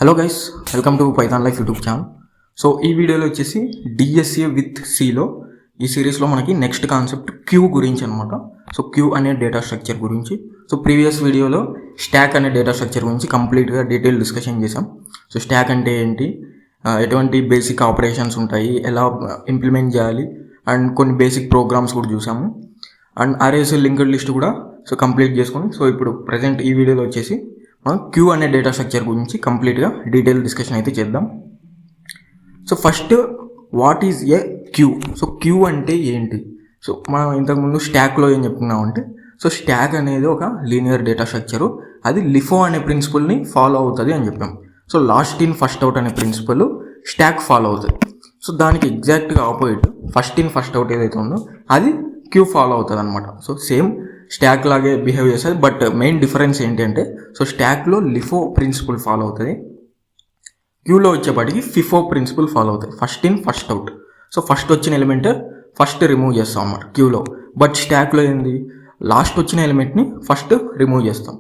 Hello guys, welcome to Python life YouTube channel. So ఈ వీడియోలో వచ్చేసి డిఎస్ఏ విత్ సిలో ఈ సిరీస్లో మనకి నెక్స్ట్ కాన్సెప్ట్ క్యూ గురించి అనమాట. సో క్యూ అనే డేటా స్ట్రక్చర్ గురించి. సో ప్రీవియస్ వీడియోలో స్టాక్ అనే డేటా స్ట్రక్చర్ గురించి కంప్లీట్గా డీటెయిల్ డిస్కషన్ చేసాం. సో స్టాక్ అంటే ఏంటి, ఎటువంటి బేసిక్ ఆపరేషన్స్ ఉంటాయి, ఎలా ఇంప్లిమెంట్ చేయాలి, అండ్ కొన్ని బేసిక్ ప్రోగ్రామ్స్ కూడా చూసాము. అండ్ అరేస్ లింక్డ్ లిస్ట్ కూడా సో కంప్లీట్ చేసుకొని సో ఇప్పుడు ప్రజెంట్ ఈ వీడియోలో వచ్చేసి మనం క్యూ అనే డేటా స్ట్రక్చర్ గురించి కంప్లీట్గా డీటెయిల్ డిస్కషన్ అయితే చేద్దాం. So first what is a Q. So Q అంటే ఏంటి? సో మనం ఇంతకుముందు స్టాక్లో ఏం చెప్పుకున్నామంటే, సో స్టాక్ అనేది ఒక లీనియర్ డేటా స్ట్రక్చరు, అది లిఫో అనే ప్రిన్సిపల్ని ఫాలో అవుతుంది అని చెప్పాం. So last in first out అనే ప్రిన్సిపల్ స్టాక్ ఫాలో అవుతుంది. సో దానికి ఎగ్జాక్ట్గా opposite first in first out ఏదైతే ఉందో అది క్యూ ఫాలో అవుతుంది అనమాట. సో సేమ్ స్టాక్ లాగే బిహేవ్ చేస్తుంది, బట్ మెయిన్ డిఫరెన్స్ ఏంటి అంటే, సో స్టాక్లో లిఫో ప్రిన్సిపల్ ఫాలో అవుతుంది, క్యూలో వచ్చేపాటికి ఫిఫో ప్రిన్సిపల్ ఫాలో అవుతుంది, first in first out. So first వచ్చిన ఎలిమెంట్ ఫస్ట్ రిమూవ్ చేస్తాం అన్నమాట క్యూలో. బట్ స్టాక్లో ఏంది, లాస్ట్ వచ్చిన ఎలిమెంట్ని ఫస్ట్ రిమూవ్ చేస్తాం.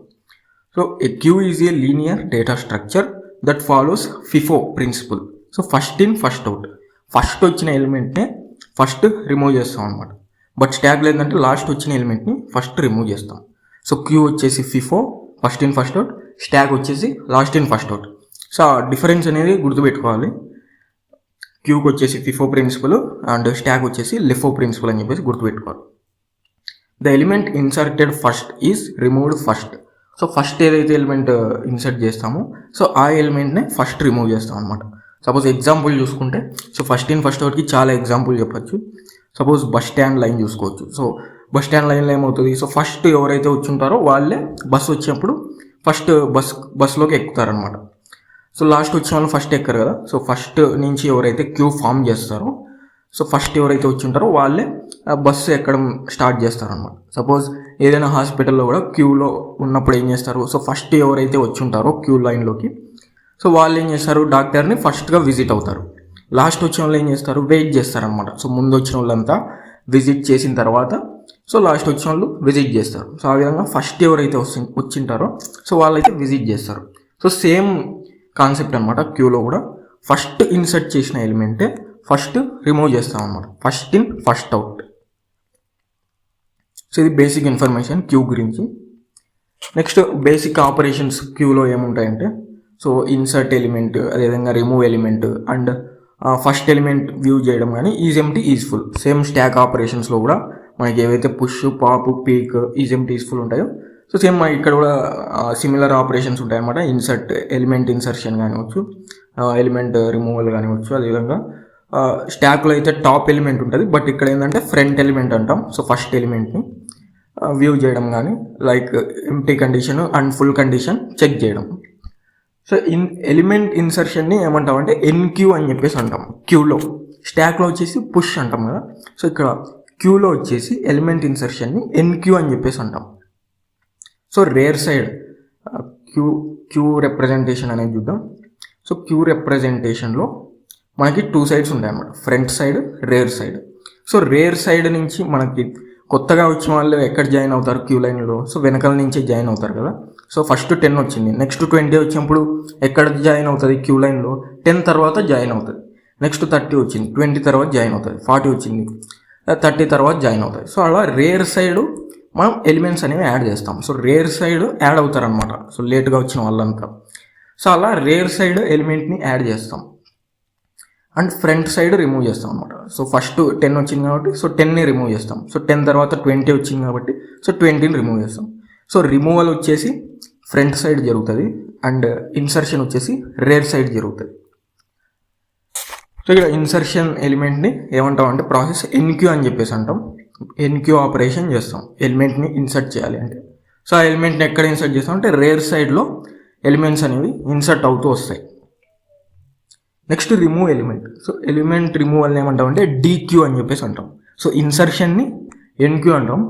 So a queue is a linear data structure that follows FIFO principle. So first in first out, first వచ్చిన ఎలిమెంట్నే ఫస్ట్ రిమూవ్ చేస్తాం అనమాట. బట్ స్టాక్లో ఏంటంటే లాస్ట్ వచ్చిన ఎలిమెంట్ని ఫస్ట్ రిమూవ్ చేస్తాం. సో క్యూ వచ్చేసి FIFO, first in first out, stack వచ్చేసి last in first out. So ఆ డిఫరెన్స్ అనేది గుర్తుపెట్టుకోవాలి. క్యూకి వచ్చేసి ఫిఫో ప్రిన్సిపల్ అండ్ స్టాక్ వచ్చేసి లిఫో ప్రిన్సిపల్ అని చెప్పేసి గుర్తుపెట్టుకోవాలి. The element inserted first is removed first. So first ఏదైతే ఎలిమెంట్ ఇన్సర్ట్ చేస్తామో సో ఆ ఎలిమెంట్నే ఫస్ట్ రిమూవ్ చేస్తాం అనమాట. సపోజ్ ఎగ్జాంపుల్ చూసుకుంటే, సో ఫస్ట్ ఇన్ ఫస్ట్ అవుట్కి చాలా ఎగ్జాంపుల్ చెప్పచ్చు. సపోజ్ బస్ స్టాండ్ లైన్ చూసుకోవచ్చు. సో బస్ స్టాండ్ లైన్లో ఏమవుతుంది, సో ఫస్ట్ ఎవరైతే వచ్చుంటారో వాళ్ళే బస్సు వచ్చినప్పుడు ఫస్ట్ బస్సులోకి ఎక్కుతారనమాట. సో లాస్ట్ వచ్చిన వాళ్ళు ఫస్ట్ ఎక్కరు కదా. సో ఫస్ట్ నుంచి ఎవరైతే క్యూ ఫామ్ చేస్తారో, సో ఫస్ట్ ఎవరైతే వచ్చుంటారో వాళ్ళే బస్సు ఎక్కడం స్టార్ట్ చేస్తారనమాట. సపోజ్ ఏదైనా హాస్పిటల్లో కూడా క్యూలో ఉన్నప్పుడు ఏం చేస్తారు, సో ఫస్ట్ ఎవరైతే వచ్చుంటారో క్యూ లైన్లోకి, సో వాళ్ళు ఏం చేస్తారు, డాక్టర్ని ఫస్ట్గా విజిట్ అవుతారు. లాస్ట్ వచ్చిన వాళ్ళు ఏం చేస్తారు, వెయిట్ చేస్తారనమాట. సో ముందు వచ్చిన వాళ్ళంతా విజిట్ చేసిన తర్వాత సో లాస్ట్ వచ్చిన వాళ్ళు విజిట్ చేస్తారు. సో ఆ విధంగా ఫస్ట్ ఎవరైతే వచ్చింటారో సో వాళ్ళైతే విజిట్ చేస్తారు. సో సేమ్ కాన్సెప్ట్ అనమాట క్యూలో కూడా. ఫస్ట్ ఇన్సర్ట్ చేసిన ఎలిమెంటే ఫస్ట్ రిమూవ్ చేస్తాం అనమాట, first in first out. So ఇది బేసిక్ ఇన్ఫర్మేషన్ క్యూ గురించి. నెక్స్ట్ బేసిక్ ఆపరేషన్స్ క్యూలో ఏముంటాయంటే, సో ఇన్సర్ట్ ఎలిమెంట్, అదేవిధంగా remove element and first element view చేయడం కానీ is empty is full. Same stack ఆపరేషన్స్లో కూడా మనకి ఏవైతే push, pop, peek, is empty is full ఉంటాయో సో సేమ్ ఇక్కడ కూడా సిమిలర్ ఆపరేషన్స్ ఉంటాయన్నమాట. ఇన్సర్ట్ ఎలిమెంట్ ఇన్సర్షన్ కానివచ్చు, ఎలిమెంట్ రిమూవల్ కానివచ్చు. అదేవిధంగా స్టాక్లో అయితే టాప్ ఎలిమెంట్ ఉంటుంది, బట్ ఇక్కడ ఏంటంటే ఫ్రంట్ ఎలిమెంట్ అంటాం. సో ఫస్ట్ ఎలిమెంట్ని వ్యూ చేయడం కానీ, like empty condition and full condition check చేయడం. సో ఎలిమెంట్ ఇన్సర్షన్ని ఏమంటాం అంటే ఎన్క్యూ అని చెప్పేసి అంటాం క్యూలో. స్టాక్లో వచ్చేసి పుష్ అంటాం కదా. సో ఇక్కడ క్యూలో వచ్చేసి ఎలిమెంట్ ఇన్సర్షన్ని ఎన్క్యూ అని చెప్పేసి అంటాం. So rear side queue representation అనేది చూద్దాం. సో క్యూ రిప్రజెంటేషన్లో మనకి టూ సైడ్స్ ఉంటాయి అన్నమాట, front side, rare side. So rear side నుంచి మనకి కొత్తగా వచ్చిన వాళ్ళు ఎక్కడ జాయిన్ అవుతారు క్యూ లైన్లో, సో వెనకాల నుంచే జాయిన్ అవుతారు కదా. సో ఫస్ట్ 10 వచ్చింది, నెక్స్ట్ 20 వచ్చినప్పుడు ఎక్కడ జాయిన్ అవుతుంది క్యూ లైన్లో, 10 తర్వాత జాయిన్ అవుతుంది. నెక్స్ట్ 30 వచ్చింది, 20 తర్వాత జాయిన్ అవుతుంది. 40 వచ్చింది, 30 తర్వాత జాయిన్ అవుతుంది. సో అలా రేర్ సైడ్ మనం ఎలిమెంట్స్ అనేవి యాడ్ చేస్తాం. సో రేర్ సైడ్ యాడ్ అవుతారు అనమాట, సో లేట్గా వచ్చిన వాళ్ళంతా. సో అలా రేర్ సైడ్ ఎలిమెంట్ని యాడ్ చేస్తాం అండ్ ఫ్రంట్ సైడ్ రిమూవ్ చేస్తాం అనమాట. సో ఫస్ట్ 10 వచ్చింది కాబట్టి సో 10ని రిమూవ్ చేస్తాం. సో 10 తర్వాత 20 వచ్చింది కాబట్టి సో 20ని రిమూవ్ చేస్తాం. సో రిమూవల్ వచ్చేసి ఫ్రంట్ సైడ్ జరుగుతుంది అండ్ ఇన్సర్షన్ వచ్చేసి రేర్ సైడ్ జరుగుతుంది. సో ఇక్కడ ఇన్సర్షన్ ఎలిమెంట్ని ఏమంటాం అంటే ప్రాసెస్ ఎన్క్యూ అని చెప్పేసి అంటాం. ఎన్క్యూ ఆపరేషన్ చేస్తాం ఎలిమెంట్ని ఇన్సర్ట్ చేయాలి అంటే. సో ఆ ఎలిమెంట్ని ఎక్కడ ఇన్సర్ట్ చేస్తాం అంటే రేర్ సైడ్లో ఎలిమెంట్స్ అనేవి ఇన్సర్ట్ అవుతూ వస్తాయి. Next remove element. So element రిమూవల్ని ఏమంటాం అంటే డీక్యూ అని చెప్పేసి అంటాం. సో ఇన్సర్షన్ని ఎన్క్యూ అంటాం,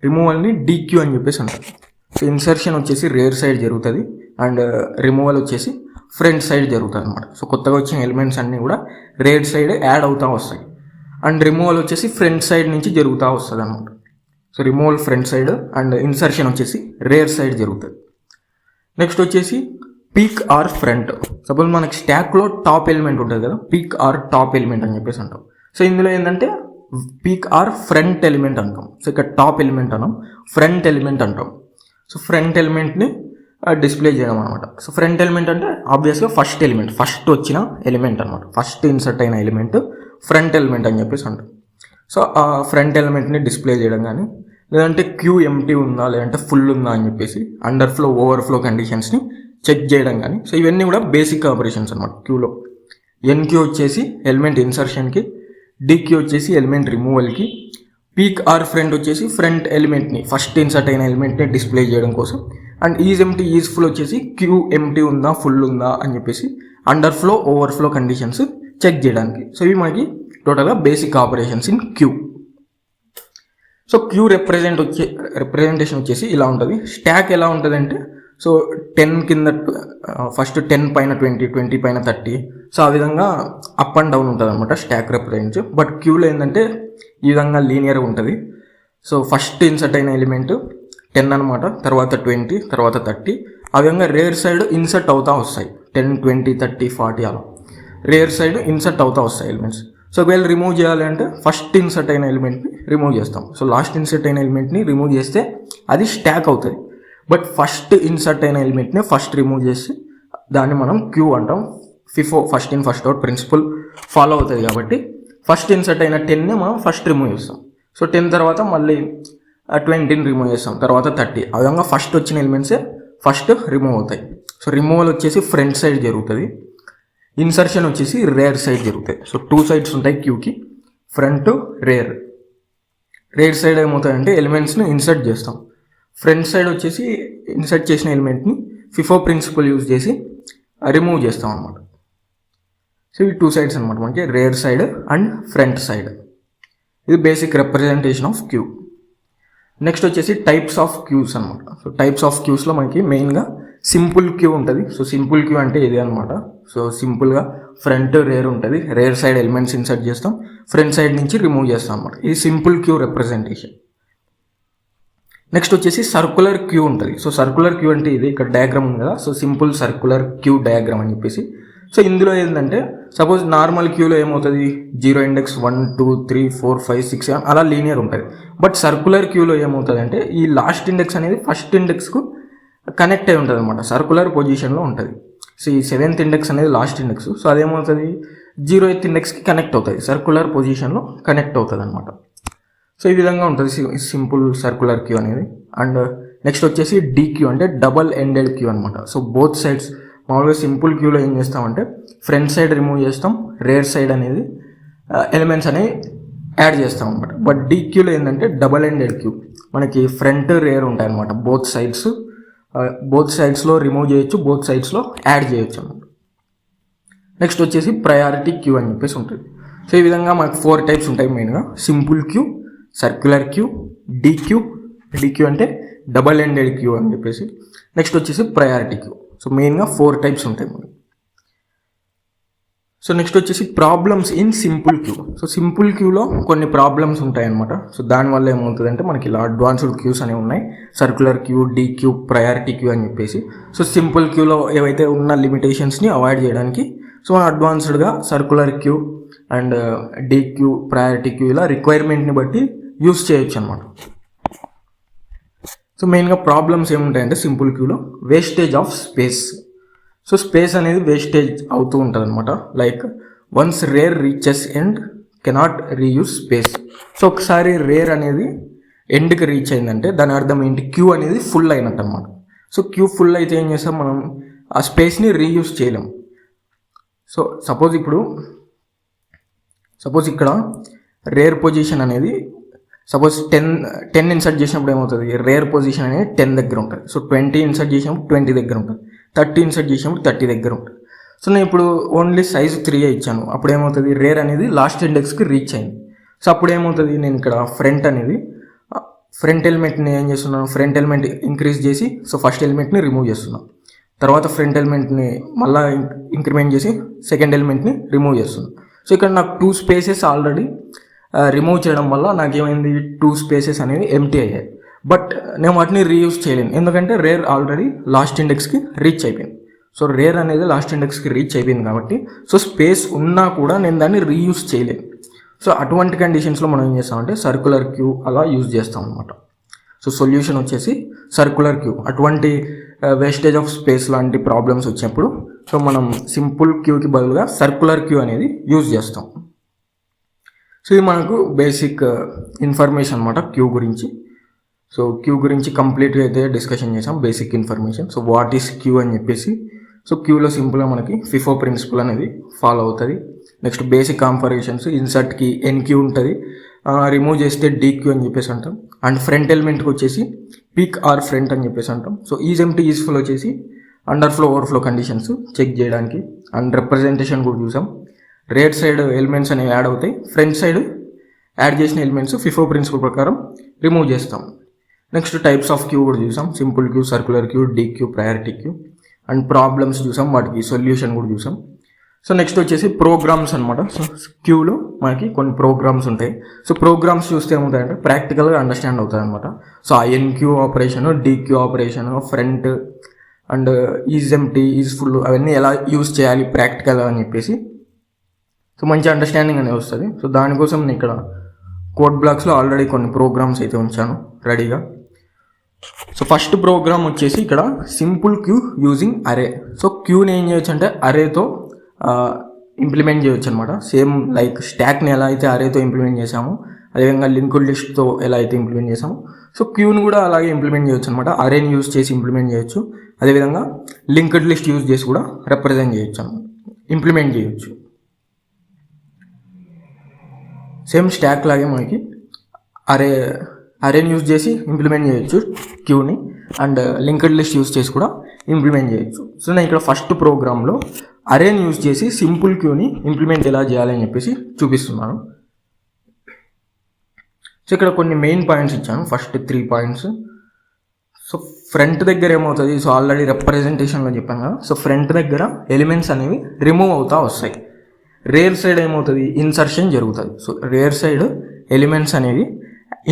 రిమూవల్ని డీక్యూ అని చెప్పేసి అంటాం. సో ఇన్సర్షన్ వచ్చేసి రేర్ సైడ్ జరుగుతుంది అండ్ రిమూవల్ వచ్చేసి ఫ్రంట్ సైడ్ జరుగుతుంది అనమాట. సో కొత్తగా వచ్చిన ఎలిమెంట్స్ అన్నీ కూడా రేర్ సైడ్ యాడ్ అవుతూ వస్తాయి అండ్ రిమూవల్ వచ్చేసి ఫ్రంట్ సైడ్ నుంచి జరుగుతూ వస్తుంది అనమాట. So removal front side and insertion వచ్చేసి రేర్ సైడ్ జరుగుతుంది. నెక్స్ట్ వచ్చేసి పీక్ ఆర్ ఫ్రంట్. సపోజ్ మనకి స్టాక్లో టాప్ ఎలిమెంట్ ఉంటుంది కదా, పీక్ ఆర్ టాప్ ఎలిమెంట్ అని చెప్పేసి అంటాం. సో ఇందులో ఏంటంటే పీక్ ఆర్ ఫ్రంట్ ఎలిమెంట్ అంటాం. సో ఇక్కడ టాప్ ఎలిమెంట్ అన్నాం, ఫ్రంట్ ఎలిమెంట్ అంటాం. సో ఫ్రంట్ ఎలిమెంట్ని డిస్ప్లే చేయడం అనమాట. సో ఫ్రంట్ ఎలిమెంట్ అంటే ఆబ్వియస్గా ఫస్ట్ ఎలిమెంట్, ఫస్ట్ వచ్చిన ఎలిమెంట్ అనమాట, ఫస్ట్ ఇన్సర్ట్ అయిన ఎలిమెంట్ ఫ్రంట్ ఎలిమెంట్ అని చెప్పేసి అంటాం. సో ఆ ఫ్రంట్ ఎలిమెంట్ని డిస్ప్లే చేయడం కానీ, లేదంటే క్యూ ఎంటీ ఉందా లేదంటే ఫుల్ ఉందా అని చెప్పేసి అండర్ఫ్లో ఓవర్ఫ్లో కండిషన్స్ని చెక్ చేయడం కానీ. సో ఇవన్నీ కూడా బేసిక్ ఆపరేషన్స్ అనమాట క్యూలో. ఎన్క్యూ వచ్చేసి ఎలిమెంట్ ఇన్సర్షన్కి, డిక్యూ వచ్చేసి ఎలిమెంట్ రిమూవల్కి, పీక్ ఆర్ ఫ్రంట్ వచ్చేసి ఫ్రంట్ ఎలిమెంట్ని ఫస్ట్ ఇన్సర్ట్ అయిన ఎలిమెంట్ని డిస్ప్లే చేయడం కోసం, and is empty is full వచ్చేసి క్యూ ఎంటీ ఉందా ఫుల్ ఉందా అని చెప్పేసి అండర్ఫ్లో ఓవర్ఫ్లో కండిషన్స్ చెక్ చేయడానికి. సో ఇవి టోటల్గా basic operations in queue. So queue representation వచ్చేసి ఇలా ఉంటుంది. స్టాక్ ఎలా ఉంటుంది అంటే, సో 10 కింద ఫస్ట్ 10 పైన 20, 20 పైన 30, సో ఆ విధంగా అప్ అండ్ డౌన్ ఉంటుంది అనమాట స్టాక్ రిప్రజెంట్. బట్ క్యూలో ఏంటంటే ఈ విధంగా లీనియర్గా ఉంటుంది. సో ఫస్ట్ ఇన్సర్ట్ అయిన ఎలిమెంట్ 10 అనమాట, తర్వాత 20, తర్వాత 30, ఆ విధంగా రేర్ సైడ్ ఇన్సర్ట్ అవుతూ వస్తాయి. 10, 20, 30, 40 అలా రేర్ సైడ్ ఇన్సర్ట్ అవుతూ వస్తాయి ఎలిమెంట్స్. సో ఒకవేళ రిమూవ్ చేయాలి అంటే ఫస్ట్ ఇన్సర్ట్ అయిన ఎలిమెంట్ని రిమూవ్ చేస్తాం. సో లాస్ట్ ఇన్సర్ట్ అయిన ఎలిమెంట్ని రిమూవ్ చేస్తే అది స్టాక్ అవుతుంది. బట్ ఫస్ట్ ఇన్సర్ట్ అయిన ఎలిమెంట్ని ఫస్ట్ రిమూవ్ చేసి దాన్ని మనం క్యూ అంటాం. First in first out principal follow అవుతుంది కాబట్టి ఫస్ట్ ఇన్సర్ట్ అయిన 10ని మనం ఫస్ట్ రిమూవ్ చేస్తాం. సో 10 తర్వాత మళ్ళీ 20ని రిమూవ్ చేస్తాం, తర్వాత 30, ఆ విధంగా ఫస్ట్ వచ్చిన ఎలిమెంట్సే ఫస్ట్ రిమూవ్ అవుతాయి. సో రిమూవల్ వచ్చేసి ఫ్రంట్ సైడ్ జరుగుతుంది, ఇన్సర్షన్ వచ్చేసి రేర్ సైడ్ జరుగుతాయి. సో 2 సైడ్స్ ఉంటాయి క్యూకి, ఫ్రంట్ రేర్. రేర్ సైడ్ ఏమవుతాయంటే ఎలిమెంట్స్ని ఇన్సర్ట్ చేస్తాం, ఫ్రంట్ సైడ్ వచ్చేసి ఇన్సర్ట్ చేసిన ఎలిమెంట్ని ఫిఫో ప్రిన్సిపల్ యూజ్ చేసి రిమూవ్ చేస్తాం అనమాట. సో ఈ 2 సైడ్స్ అనమాట మనకి, rear side and front side. ఇది basic representation of queue. Next వచ్చేసి టైప్స్ ఆఫ్ క్యూస్ అనమాట. సో టైప్స్ ఆఫ్ క్యూస్లో మనకి మెయిన్గా సింపుల్ క్యూ ఉంటుంది. సో సింపుల్ క్యూ అంటే ఇది అనమాట. సో సింపుల్గా ఫ్రంట్ రేర్ ఉంటుంది, రేర్ సైడ్ ఎలిమెంట్స్ ఇన్సర్ట్ చేస్తాం, ఫ్రంట్ సైడ్ నుంచి రిమూవ్ చేస్తాం అనమాట. ఇది సింపుల్ క్యూ రిప్రజెంటేషన్. నెక్స్ట్ వచ్చేసి సర్కులర్ క్యూ ఉంటుంది. సో సర్కులర్ క్యూ అంటే ఇది ఇక్కడ డయాగ్రామ్ ఉంది కదా, so simple circular queue diagram అని చెప్పేసి. సో ఇందులో ఏంటంటే సపోజ్ నార్మల్ క్యూలో ఏమవుతుంది, 0 ఇండెక్స్ 1, 2, 3, 4, 5, 6, 7 అలా లీనియర్ ఉంటుంది. బట్ సర్కులర్ క్యూలో ఏమవుతుంది అంటే ఈ లాస్ట్ ఇండెక్స్ అనేది ఫస్ట్ ఇండెక్స్కు కనెక్ట్ అయి ఉంటుంది అనమాట, సర్కులర్ పొజిషన్లో ఉంటుంది. సో ఈ 7th ఇండెక్స్ అనేది లాస్ట్ ఇండెక్స్, సో అదేమవుతుంది 0th ఇండెక్స్కి కనెక్ట్ అవుతుంది, సర్కులర్ పొజిషన్లో కనెక్ట్ అవుతుంది అనమాట. సో ఈ విధంగా ఉంటుంది సింపుల్ సర్కులర్ క్యూ అనేది. అండ్ నెక్స్ట్ వచ్చేసి DQ అంటే డబల్ ఎండెడ్ క్యూ అనమాట. సో బోత్ సైడ్స్ మామూలుగా సింపుల్ క్యూలో ఏం చేస్తామంటే ఫ్రంట్ సైడ్ రిమూవ్ చేస్తాం, రేర్ సైడ్ అనేది ఎలిమెంట్స్ అనేవి యాడ్ చేస్తాం అనమాట. బట్ DQలో ఏంటంటే డబల్ ఎండెడ్ క్యూ, మనకి ఫ్రంట్ రేర్ ఉంటాయి అనమాట, బోత్ సైడ్స్లో రిమూవ్ చేయొచ్చు, బోత్ సైడ్స్లో యాడ్ చేయొచ్చు అనమాట. నెక్స్ట్ వచ్చేసి ప్రయారిటీ క్యూ అని చెప్పేసి ఉంటుంది. సో ఈ విధంగా మనకు 4 టైప్స్ ఉంటాయి మెయిన్గా, simple queue, circular queue, DQ అంటే డబల్ ఎండెడ్ క్యూ అని చెప్పేసి. నెక్స్ట్ వచ్చేసి ప్రయారిటీ క్యూ. సో మెయిన్గా 4 టైప్స్ ఉంటాయి మనకి. సో నెక్స్ట్ వచ్చేసి problems in simple queue. So simple క్యూలో కొన్ని ప్రాబ్లమ్స్ ఉంటాయన్నమాట. సో దానివల్ల ఏమవుతుందంటే మనకి ఇలా అడ్వాన్స్డ్ క్యూస్ అనేవి ఉన్నాయి, circular queue, DQ, priority queue అని చెప్పేసి. సో సింపుల్ క్యూలో ఏవైతే ఉన్న లిమిటేషన్స్ని అవాయిడ్ చేయడానికి సో మనం అడ్వాన్స్డ్గా circular queue and DQ, priority queue ఇలా రిక్వైర్మెంట్ని బట్టి యూస్ చేయొచ్చు అనమాట. సో మెయిన్గా ప్రాబ్లమ్స్ ఏముంటాయంటే సింపుల్ క్యూలో wastage of space. So space అనేది వేస్టేజ్ అవుతూ ఉంటుంది అనమాట. Like once rear reaches end cannot reuse space. So ఒకసారి రేర్ అనేది ఎండ్కి రీచ్ అయిందంటే దాని అర్థం ఏంటి, క్యూ అనేది ఫుల్ అయినట్టు అనమాట. సో క్యూ ఫుల్ అయితే ఏం చేస్తాం మనం, ఆ స్పేస్ని రీయూజ్ చేయలేం. సో సపోజ్ ఇక్కడ రేర్ పొజిషన్ అనేది సపోజ్ 10 ఇన్సర్ట్ చేసినప్పుడు ఏమవుతుంది, రేర్ పొజిషన్ అనేది 10 దగ్గర ఉంటుంది. సో 20 ఇన్సర్ట్ చేసినప్పుడు 20 దగ్గర ఉంటుంది, 30 ఇన్సర్ట్ చేసినప్పుడు 30 దగ్గర ఉంటుంది. సో నేను ఇప్పుడు ఓన్లీ సైజ్ 3 ఇచ్చాను, అప్పుడు ఏమవుతుంది రేర్ అనేది లాస్ట్ ఇండెక్స్కి రీచ్ అయింది. సో అప్పుడు ఏమవుతుంది, నేను ఇక్కడ ఫ్రంట్ ఎలిమెంట్ని ఏం చేస్తున్నాను, ఫ్రంట్ ఎలిమెంట్ ఇంక్రీజ్ చేసి సో ఫస్ట్ ఎలిమెంట్ని రిమూవ్ చేస్తున్నాను, తర్వాత ఫ్రంట్ ఎలిమెంట్ని మళ్ళీ ఇంక్రిమెంట్ చేసి సెకండ్ ఎలిమెంట్ని రిమూవ్ చేస్తున్నాను. సో ఇక్కడ నాకు 2 స్పేసెస్ ఆల్రెడీ రిమూవ్ చేయడం వల్ల నాకేమైంది, 2 స్పేసెస్ అనేవి ఎంటీ అయ్యాయి. బట్ నేను వాటిని రీయూజ్ చేయలేను, ఎందుకంటే రేర్ ఆల్రెడీ లాస్ట్ ఇండెక్స్కి రీచ్ అయిపోయింది. సో రేర్ అనేది లాస్ట్ ఇండెక్స్కి రీచ్ అయిపోయింది కాబట్టి సో స్పేస్ ఉన్నా కూడా నేను దాన్ని రీయూజ్ చేయలేను. సో అటువంటి కండిషన్స్లో మనం ఏం చేస్తామంటే సర్కులర్ క్యూ అలా యూజ్ చేస్తాం అనమాట. సో సొల్యూషన్ వచ్చేసి సర్కులర్ క్యూ. అటువంటి వేస్టేజ్ ఆఫ్ స్పేస్ లాంటి ప్రాబ్లమ్స్ వచ్చినప్పుడు సో మనం సింపుల్ క్యూకి బదులుగా సర్కులర్ క్యూ అనేది యూజ్ చేస్తాం. సో ఇది మనకు బేసిక్ ఇన్ఫర్మేషన్ అనమాట క్యూ గురించి. సో క్యూ గురించి కంప్లీట్గా అయితే డిస్కషన్ చేసాం, basic information. So what is queue అని చెప్పేసి, సో క్యూలో సింపుల్గా మనకి ఫిఫో ప్రిన్సిపల్ అనేది ఫాలో అవుతుంది. నెక్స్ట్ బేసిక్ కాంపరేషన్స్, ఇన్సర్ట్కి ఎన్క్యూ ఉంటుంది, రిమూవ్ చేస్తే డీక్యూ అని చెప్పేసి అంటాం. అండ్ ఫ్రంట్ ఎలిమెంట్కి వచ్చేసి పీక్ ఆర్ ఫ్రంట్ అని చెప్పేసి అంటాం. So is empty is full వచ్చేసి అండర్ఫ్లో ఓవర్ఫ్లో కండిషన్స్ చెక్ చేయడానికి. అండ్ రిప్రజెంటేషన్ కూడా చూసాం. రేర్ సైడ్ ఎలిమెంట్స్ అనేవి యాడ్ అవుతాయి, ఫ్రంట్ సైడ్ యాడ్ చేసిన ఎలిమెంట్స్ ఫిఫో ప్రిన్సిపల్ ప్రకారం రిమూవ్ చేస్తాం. నెక్స్ట్ టైప్స్ ఆఫ్ క్యూ కూడా చూసాం, simple queue, circular queue, dequeue, priority queue. And problems చూసాం, వాటికి సొల్యూషన్ కూడా చూసాం. సో నెక్స్ట్ వచ్చేసి ప్రోగ్రామ్స్ అనమాట. సో క్యూలో మనకి కొన్ని ప్రోగ్రామ్స్ ఉంటాయి. సో ప్రోగ్రామ్స్ చూస్తే ఏమవుతాయంటే ప్రాక్టికల్గా అండర్స్టాండ్ అవుతుంది అనమాట. So NQ operation, DQ operation, front and is empty, is full, అవన్నీ ఎలా యూజ్ చేయాలి ప్రాక్టికల్ అని చెప్పేసి సో మంచి అండర్స్టాండింగ్ అనేది వస్తుంది. సో దానికోసం నేను ఇక్కడ కోడ్ బ్లాక్స్లో ఆల్రెడీ కొన్ని ప్రోగ్రామ్స్ అయితే ఉంచాను రెడీగా. సో ఫస్ట్ ప్రోగ్రామ్ వచ్చేసి ఇక్కడ సింపుల్ క్యూ యూజింగ్ అరే. సో క్యూని ఏం చేయొచ్చు అంటే అరేతో ఇంప్లిమెంట్ చేయొచ్చు అనమాట. సేమ్ లైక్ స్టాక్ని ఎలా అయితే అరేతో ఇంప్లిమెంట్ చేసామో అదేవిధంగా లింక్డ్ లిస్ట్తో ఎలా అయితే ఇంప్లిమెంట్ చేసామో సో క్యూని కూడా అలాగే ఇంప్లిమెంట్ చేయొచ్చు అనమాట. అరేని యూజ్ చేసి ఇంప్లిమెంట్ చేయొచ్చు, అదేవిధంగా లింక్డ్ లిస్ట్ యూజ్ చేసి కూడా రిప్రజెంట్ చేయొచ్చు అనమాట, ఇంప్లిమెంట్ చేయొచ్చు. సేమ్ స్టాక్ లాగే మనకి అరేని యూజ్ చేసి ఇంప్లిమెంట్ చేయొచ్చు క్యూని, అండ్ లింక్డ్ లిస్ట్ యూజ్ చేసి కూడా ఇంప్లిమెంట్ చేయొచ్చు. సో నేను ఇక్కడ ఫస్ట్ ప్రోగ్రాంలో అరేని యూజ్ చేసి సింపుల్ క్యూని ఇంప్లిమెంట్ ఎలా చేయాలని చెప్పేసి చూపిస్తున్నాను. సో ఇక్కడ కొన్ని మెయిన్ పాయింట్స్ ఇచ్చాను, ఫస్ట్ 3 పాయింట్స్. సో ఫ్రంట్ దగ్గర ఏమవుతుంది, సో ఆల్రెడీ రిప్రజెంటేషన్లో చెప్పాను కదా. సో ఫ్రంట్ దగ్గర ఎలిమెంట్స్ అనేవి రిమూవ్ అవుతూ వస్తాయి. రేర్ సైడ్ ఏమవుతుంది, ఇన్సర్షన్ జరుగుతుంది. సో రేర్ సైడ్ ఎలిమెంట్స్ అనేవి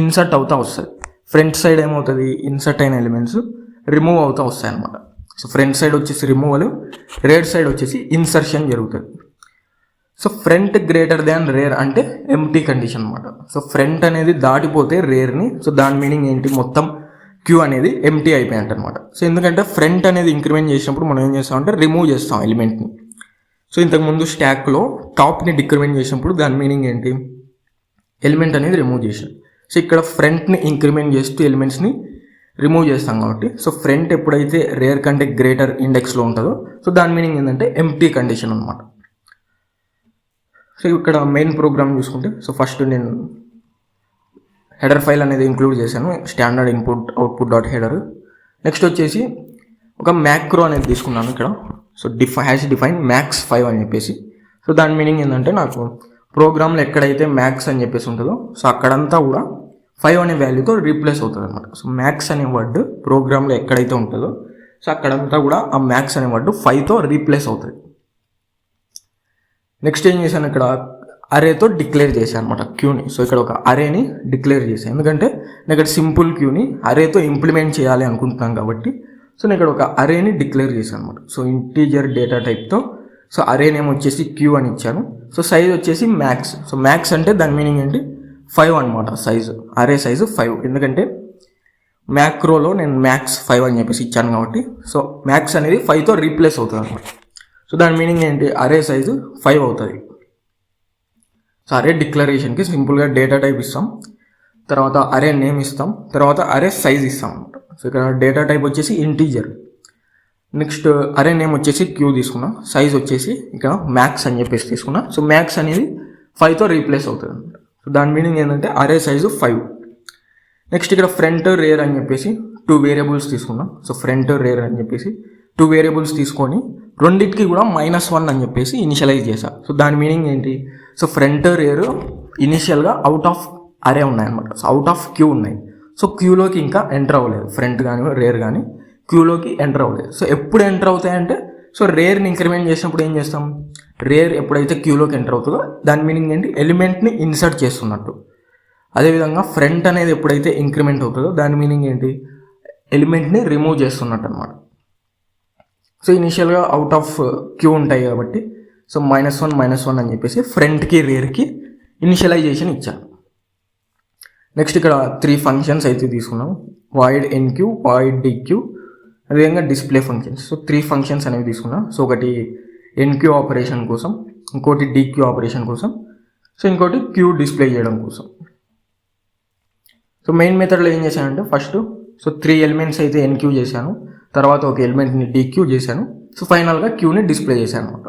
ఇన్సర్ట్ అవుతూ వస్తుంది. ఫ్రంట్ సైడ్ ఏమవుతుంది, ఇన్సర్ట్ అయిన ఎలిమెంట్స్ రిమూవ్ అవుతూ వస్తాయి అన్నమాట. సో ఫ్రంట్ సైడ్ వచ్చేసి రిమూవల్, రేర్ సైడ్ వచ్చేసి ఇన్సర్షన్ జరుగుతుంది. So front greater than rare అంటే ఎంటీ కండిషన్ అనమాట. సో ఫ్రంట్ అనేది దాటిపోతే రేర్ని, సో దాని మీనింగ్ ఏంటి, మొత్తం క్యూ అనేది ఎంటీ అయిపోయింది అనమాట. సో ఎందుకంటే ఫ్రంట్ అనేది ఇంక్రిమెంట్ చేసినప్పుడు మనం ఏం చేస్తామంటే రిమూవ్ చేస్తాం ఎలిమెంట్ని. సో ఇంతకుముందు స్టాక్లో టాప్ని డిక్రిమెంట్ చేసినప్పుడు దాని మీనింగ్ ఏంటి, ఎలిమెంట్ అనేది రిమూవ్ చేసాం. సో ఇక్కడ ఫ్రంట్ని ఇంక్రిమెంట్ చేస్తూ ఎలిమెంట్స్ని రిమూవ్ చేస్తాం కాబట్టి సో ఫ్రంట్ ఎప్పుడైతే రేర్ కంటే గ్రేటర్ ఇండెక్స్లో ఉంటుందో సో దాని మీనింగ్ ఏంటంటే ఎంటీ కండిషన్ అనమాట. సో ఇక్కడ మెయిన్ ప్రోగ్రామ్ చూసుకుంటే సో ఫస్ట్ నేను హెడర్ ఫైల్ అనేది ఇంక్లూడ్ చేశాను, standard input output dot header. Next వచ్చేసి ఒక మ్యాక్రో అనేది తీసుకున్నాను ఇక్కడ. సో హ్యాష్ డిఫైన్ మ్యాక్స్ 5 అని చెప్పేసి. సో దాని మీనింగ్ ఏంటంటే నాకు ప్రోగ్రామ్లో ఎక్కడైతే మ్యాక్స్ అని చెప్పేసి ఉంటుందో సో అక్కడంతా కూడా 5 అనే వాల్యూతో రీప్లేస్ అవుతుంది అనమాట. సో మ్యాక్స్ అనే వర్డ్ ప్రోగ్రామ్లో ఎక్కడైతే ఉంటుందో సో అక్కడంతా కూడా ఆ మ్యాక్స్ అనే వర్డ్ 5తో రీప్లేస్ అవుతుంది. నెక్స్ట్ ఏం చేశాను, ఇక్కడ అరేతో డిక్లేర్ చేశాను అనమాట క్యూని. సో ఇక్కడ ఒక అరేని డిక్లేర్ చేశాను, ఎందుకంటే నేను ఇక్కడ సింపుల్ క్యూని అరేతో ఇంప్లిమెంట్ చేయాలి అనుకుంటున్నాను కాబట్టి సో నేను ఇక్కడ ఒక అరేని డిక్లేర్ చేశాను అనమాట. సో ఇంటీజర్ డేటా టైప్తో సో అరే నేమ్ వచ్చేసి క్యూ అని ఇచ్చాను. సో సైజ్ వచ్చేసి మ్యాక్స్. సో మ్యాక్స్ అంటే దాని మీనింగ్ ఏంటి, 5 అనమాట సైజు, అరే సైజు 5. ఎందుకంటే మ్యాక్రోలో నేను మ్యాక్స్ 5 అని చెప్పేసి ఇచ్చాను కాబట్టి సో మ్యాక్స్ అనేది 5తో రీప్లేస్ అవుతుంది అనమాట. సో దాని మీనింగ్ ఏంటి, అరే సైజు 5 అవుతుంది. సో అరే డిక్లరేషన్కి సింపుల్గా డేటా టైప్ ఇస్తాం, తర్వాత అరే నేమ్ ఇస్తాం, తర్వాత అరే సైజ్ ఇస్తాం అనమాట. సో ఇక్కడ డేటా టైప్ వచ్చేసి ఇంటీజర్, నెక్స్ట్ అరే నేమ్ వచ్చేసి క్యూ తీసుకున్నా, సైజ్ వచ్చేసి ఇక్కడ మ్యాక్స్ అని చెప్పేసి తీసుకున్నా. సో మ్యాక్స్ అనేది 5తో రీప్లేస్ అవుతుంది అనమాట. సో దాని మీనింగ్ ఏంటంటే అరే సైజు 5. నెక్స్ట్ ఇక్కడ ఫ్రంట్ రేర్ అని చెప్పేసి 2 వేరియబుల్స్ తీసుకున్నా. సో ఫ్రంట్ రేర్ అని చెప్పేసి 2 వేరియబుల్స్ తీసుకొని రెండింటికి కూడా -1 అని చెప్పేసి ఇనిషియలైజ్ చేశా. సో దాని మీనింగ్ ఏంటి, సో ఫ్రంట్ రేర్ ఇనిషియల్గా అవుట్ ఆఫ్ అరే ఉన్నాయన్నమాట. సో అవుట్ ఆఫ్ క్యూ ఉన్నాయి. సో క్యూలోకి ఇంకా ఎంటర్ అవ్వలేదు, ఫ్రంట్ కానీ రేర్ కానీ క్యూలోకి ఎంటర్ అవ్వలేదు. సో ఎప్పుడు ఎంటర్ అవుతాయంటే సో రేర్ని ఇంక్రిమెంట్ చేసినప్పుడు ఏం చేస్తాం, రేర్ ఎప్పుడైతే క్యూలోకి ఎంటర్ అవుతుందో దాని మీనింగ్ ఏంటి, ఎలిమెంట్ని ఇన్సర్ట్ చేస్తున్నట్టు. అదేవిధంగా ఫ్రంట్ అనేది ఎప్పుడైతే ఇంక్రిమెంట్ అవుతుందో దాని మీనింగ్ ఏంటి, ఎలిమెంట్ని రిమూవ్ చేస్తున్నట్టు అనమాట. సో ఇనిషియల్గా అవుట్ ఆఫ్ క్యూ ఉంటాయి కాబట్టి సో -1 అని చెప్పేసి ఫ్రంట్కి రేర్కి ఇనిషియలైజేషన్ ఇచ్చాను. నెక్స్ట్ ఇక్కడ 3 ఫంక్షన్స్ అయితే తీసుకున్నాం, వాయిడ్ ఎన్క్యూ, వాయిడ్ డిక్యూ, అదేవిధంగా డిస్ప్లే ఫంక్షన్స్. సో 3 ఫంక్షన్స్ అనేవి తీసుకున్నాం. సో ఒకటి ఎన్క్యూ ఆపరేషన్ కోసం, ఇంకోటి డిక్యూ ఆపరేషన్ కోసం, సో ఇంకోటి క్యూ డిస్ప్లే చేయడం కోసం. సో మెయిన్ మెథడ్లో ఏం చేశానంటే ఫస్ట్ 3 ఎలిమెంట్స్ అయితే ఎన్క్యూ చేశాను, తర్వాత ఒక ఎలిమెంట్ని డిక్యూ చేశాను, సో ఫైనల్గా క్యూని డిస్ప్లే చేశాను అనమాట.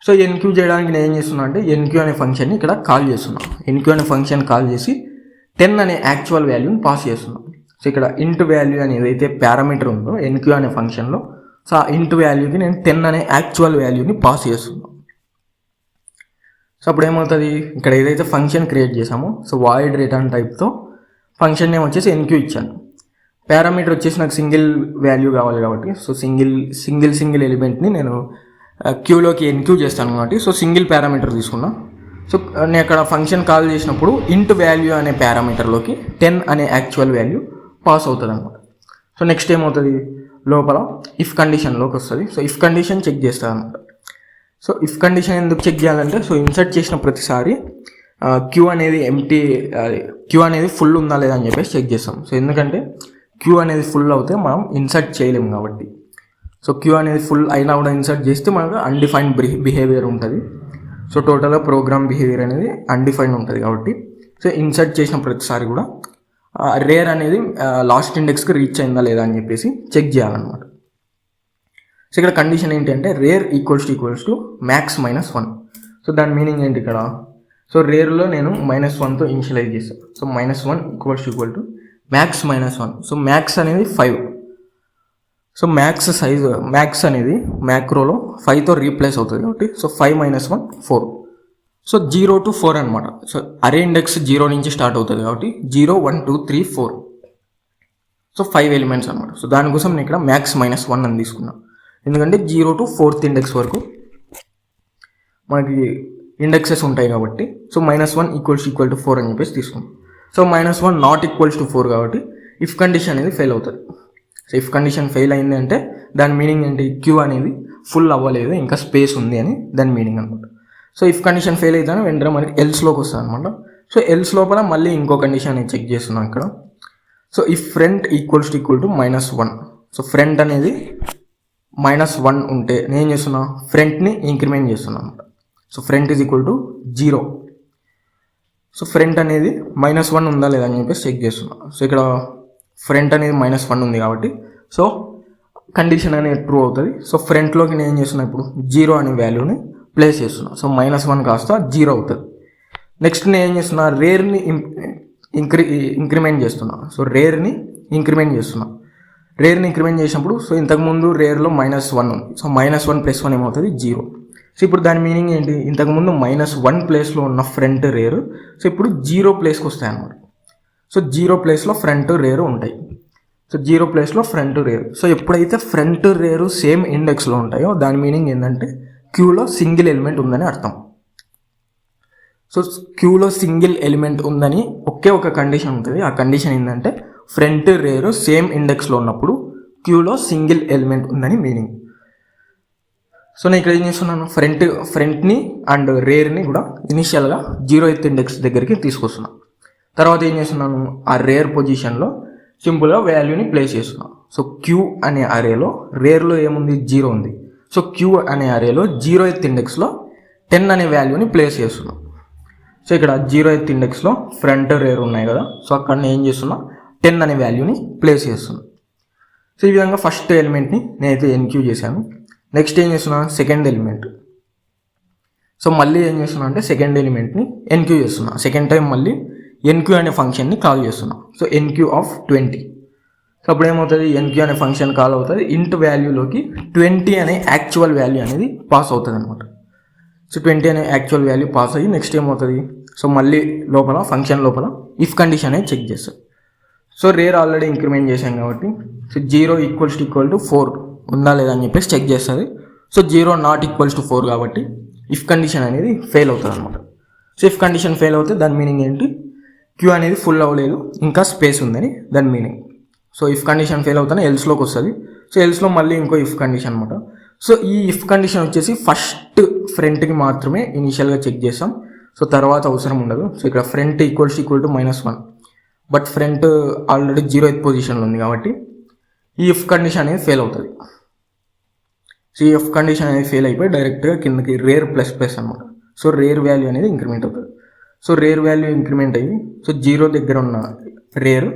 సో ఎన్క్యూ చేయడానికి నేను ఏం చేస్తున్నా అంటే ఎన్క్యూ అనే ఫంక్షన్ని ఇక్కడ కాల్ చేస్తున్నాను. ఎన్క్యూ అనే ఫంక్షన్ కాల్ చేసి 10 అనే యాక్చువల్ వాల్యూని పాస్ చేస్తున్నాం. సో ఇక్కడ ఇంట్ వాల్యూ అనేది ఏదైతే పారామీటర్ ఉందో ఎన్క్యూ అనే ఫంక్షన్లో, సో ఆ ఇంట్ వాల్యూకి నేను 10 అనే యాక్చువల్ వాల్యూని పాస్ చేస్తున్నాను. సో అప్పుడు ఏమవుతుంది, ఇక్కడ ఏదైతే ఫంక్షన్ క్రియేట్ చేసామో సో వాయిడ్ రిటర్న్ టైప్తో ఫంక్షన్ నేమ్ వచ్చేసి ఎన్క్యూ ఇచ్చాను. పారామీటర్ వచ్చేసి నాకు సింగిల్ వాల్యూ కావాలి కాబట్టి సో సింగిల్ ఎలిమెంట్ని నేను క్యూలోకి ఎన్క్యూ చేస్తాను కాబట్టి సో సింగిల్ పారామీటర్ తీసుకున్నా. సో నేను అక్కడ ఫంక్షన్ కాల్ చేసినప్పుడు ఇంట్ వాల్యూ అనే పారామీటర్లోకి 10 అనే యాక్చువల్ వాల్యూ పాస్ అవుతుంది అనమాట. సో నెక్స్ట్ ఏమవుతుంది, లోపల ఇఫ్ కండిషన్లోకి వస్తుంది. సో ఇఫ్ కండిషన్ చెక్ చేస్తుంది అనమాట. సో ఇఫ్ కండిషన్ ఎందుకు చెక్ చేయాలంటే సో ఇన్సర్ట్ చేసిన ప్రతిసారి క్యూ అనేది క్యూ అనేది ఫుల్ ఉందా లేదా అని చెప్పేసి చెక్ చేస్తాం. సో ఎందుకంటే క్యూ అనేది ఫుల్ అవుతే మనం ఇన్సర్ట్ చేయలేము కాబట్టి. సో క్యూ అనేది ఫుల్ అయినా కూడా ఇన్సర్ట్ చేస్తే మనకు అన్డిఫైన్డ్ బిహేవియర్ ఉంటుంది. సో టోటల్గా ప్రోగ్రామ్ బిహేవియర్ అనేది అన్డిఫైన్డ్ ఉంటుంది కాబట్టి సో ఇన్సర్ట్ చేసిన ప్రతిసారి కూడా రేర్ అనేది లాస్ట్ ఇండెక్స్కి రీచ్ అయిందా లేదా అని చెప్పేసి చెక్ చేయాలన్నమాట. సో ఇక్కడ కండిషన్ ఏంటి అంటే rare equals to max -1. So దాని మీనింగ్ ఏంటి ఇక్కడ, సో రేర్లో నేను -1తో ఇనిషియలైజ్ చేస్తాను. So -1 equal to max -1. So max అనేది 5. సో మ్యాక్స్ అనేది మ్యాక్రోలో 5తో రీప్లేస్ అవుతుంది కాబట్టి సో 5 - 1 4. సో 0 to 4 అనమాట. సో అరే ఇండెక్స్ 0 నుంచి స్టార్ట్ అవుతుంది కాబట్టి 0 1 2 3 4. సో 5 ఎలిమెంట్స్ అనమాట. సో దానికోసం నేను ఇక్కడ మ్యాక్స్ -1 అని తీసుకున్నాను. ఎందుకంటే 0 to 4th ఇండెక్స్ వరకు మనకి ఇండెక్సెస్ ఉంటాయి కాబట్టి సో -1 ఈక్వల్ టు 4 అని చెప్పేసి తీసుకున్నాం. సో -1 నాట్ ఈక్వల్స్ టు 4 కాబట్టి ఇఫ్ కండిషన్ అనేది ఫెయిల్ అవుతుంది. సో ఇఫ్ కండిషన్ ఫెయిల్ అయింది అంటే దాని మీనింగ్ ఏంటి, క్యూ అనేది ఫుల్ అవ్వలేదు, ఇంకా స్పేస్ ఉంది అని దాని మీనింగ్ అనమాట. సో ఇఫ్ కండిషన్ ఫెయిల్ అయితే వెంటనే మనకి ఎల్స్లోకి వస్తుంది అనమాట. సో ఎల్స్ లోపల మళ్ళీ ఇంకో కండిషన్ అనేది చెక్ చేస్తున్నాం ఇక్కడ. So if front equal to -1. So front అనేది -1 ఉంటే నేను ఏం చేస్తున్నా, ఫ్రంట్ని ఇంక్రిమెంట్ చేస్తున్నాను అనమాట. So front is equal to 0. So front అనేది -1 ఉందా లేదా అని చెప్పేసి చెక్ చేస్తున్నాం. సో ఇక్కడ ఫ్రంట్ అనేది -1 ఉంది కాబట్టి సో కండిషన్ అనేది ట్రూ అవుతుంది. సో ఫ్రంట్లోకి నేను ఏం చేస్తున్నా, ఇప్పుడు 0 అనే వాల్యూని ప్లేస్ చేస్తున్నా. సో -1 కాస్త 0 అవుతుంది. నెక్స్ట్ నేను ఏం చేస్తున్నా, రేర్ని ఇంక్రిమెంట్ చేస్తున్నా. సో రేర్ని ఇంక్రిమెంట్ చేసినప్పుడు సో ఇంతకుముందు రేర్లో -1 ఉంది. సో -1 + 1 ఏమవుతుంది 0. సో ఇప్పుడు దాని మీనింగ్ ఏంటి, ఇంతకుముందు -1 ప్లేస్లో ఉన్న ఫ్రంట్ రేరు సో ఇప్పుడు 0 ప్లేస్కి వస్తాయి అన్నమాట. సో 0 ప్లేస్లో ఫ్రంట్ రేరు ఉంటాయి. సో 0 ప్లేస్లో ఫ్రంట్ రేరు. సో ఎప్పుడైతే ఫ్రంట్ రేరు సేమ్ ఇండెక్స్లో ఉంటాయో దాని మీనింగ్ ఏంటంటే క్యూలో సింగిల్ ఎలిమెంట్ ఉందని అర్థం. సో క్యూలో సింగిల్ ఎలిమెంట్ ఉందని ఒకే ఒక కండిషన్ ఉంటుంది. ఆ కండిషన్ ఏంటంటే ఫ్రంట్ రేరు సేమ్ ఇండెక్స్లో ఉన్నప్పుడు క్యూలో సింగిల్ ఎలిమెంట్ ఉందని మీనింగ్. సో నేను ఇక్కడ ఏం చేస్తున్నాను, ఫ్రంట్ని అండ్ రేర్ని కూడా ఇనిషియల్గా 0th ఇండెక్స్ దగ్గరికి తీసుకొస్తున్నాను. తర్వాత ఏం చేస్తున్నాను, ఆ రేర్ పొజిషన్లో సింపుల్గా వాల్యూని ప్లేస్ చేస్తున్నాను. సో క్యూ అనే అరేలో రేర్లో ఏముంది 0 ఉంది. సో క్యూ అనే అరేలో 0th ఇండెక్స్లో 10 అనే వాల్యూని ప్లేస్ చేస్తున్నాం. సో ఇక్కడ 0th ఇండెక్స్లో ఫ్రంట్ రేర్ ఉన్నాయి కదా, సో అక్కడ నేను ఏం చేస్తున్నా 10 అనే వాల్యూని ప్లేస్ చేస్తున్నాను. సో ఈ విధంగా ఫస్ట్ ఎలిమెంట్ని నేనైతే ఎన్క్యూ చేశాను. నెక్స్ట్ ఏం చేస్తున్నా, సెకండ్ ఎలిమెంట్. సో మళ్ళీ ఏం చేస్తున్నా అంటే సెకండ్ ఎలిమెంట్ని ఎన్క్యూ చేస్తున్నా. సెకండ్ టైం మళ్ళీ ఎన్క్యూ అనే ఫంక్షన్ని కాల్ చేస్తున్నా. So NQ of 20. సో అప్పుడు ఏమవుతుంది, ఎన్క్యూ అనే ఫంక్షన్ కాల్ అవుతుంది. ఇంట్ వాల్యూలోకి 20 అనే యాక్చువల్ వాల్యూ అనేది పాస్ అవుతుంది అనమాట. సో 20 అనే యాక్చువల్ వాల్యూ పాస్ అయ్యి నెక్స్ట్ ఏమవుతుంది, సో మళ్ళీ లోపల ఫంక్షన్ లోపల ఇఫ్ కండిషన్ అనేది చెక్ చేస్తుంది. సో రేర్ ఆల్రెడీ ఇంక్రిమెంట్ చేశాం కాబట్టి సో 0 = 4 ఉందా లేదా అని చెప్పేసి చెక్ చేస్తుంది. సో 0 నాట్ ఈక్వల్స్ టు 4 కాబట్టి ఇఫ్ కండిషన్ అనేది ఫెయిల్ అవుతుంది అనమాట. సో ఇఫ్ కండిషన్ ఫెయిల్ అవుతే దాని మీనింగ్ ఏంటి, క్యూ అనేది ఫుల్ అవ్వలేదు, ఇంకా స్పేస్ ఉందని దాని meaning. So if condition fail అవుతానే ఎల్స్లోకి వస్తుంది. సో ఎల్స్లో మళ్ళీ ఇంకో ఇఫ్ కండిషన్ అనమాట. సో ఈ ఇఫ్ కండిషన్ వచ్చేసి ఫస్ట్ ఫ్రంట్కి మాత్రమే ఇనిషియల్గా చెక్ చేస్తాం. సో తర్వాత అవసరం ఉండదు. సో ఇక్కడ front equal to -1, but front already 0th పొజిషన్లో ఉంది కాబట్టి ఈ ఇఫ్ కండిషన్ అనేది ఫెయిల్ అవుతుంది. సో ఈ ఇఫ్ కండిషన్ అనేది ఫెయిల్ అయిపోయి డైరెక్ట్గా కిందకి రేర్ ++ అనమాట. సో రేర్ వాల్యూ అనేది ఇంక్రిమెంట్ అవుతుంది. సో రేర్ వాల్యూ ఇంక్రిమెంట్ అయ్యి సో 0 దగ్గర ఉన్న రేర్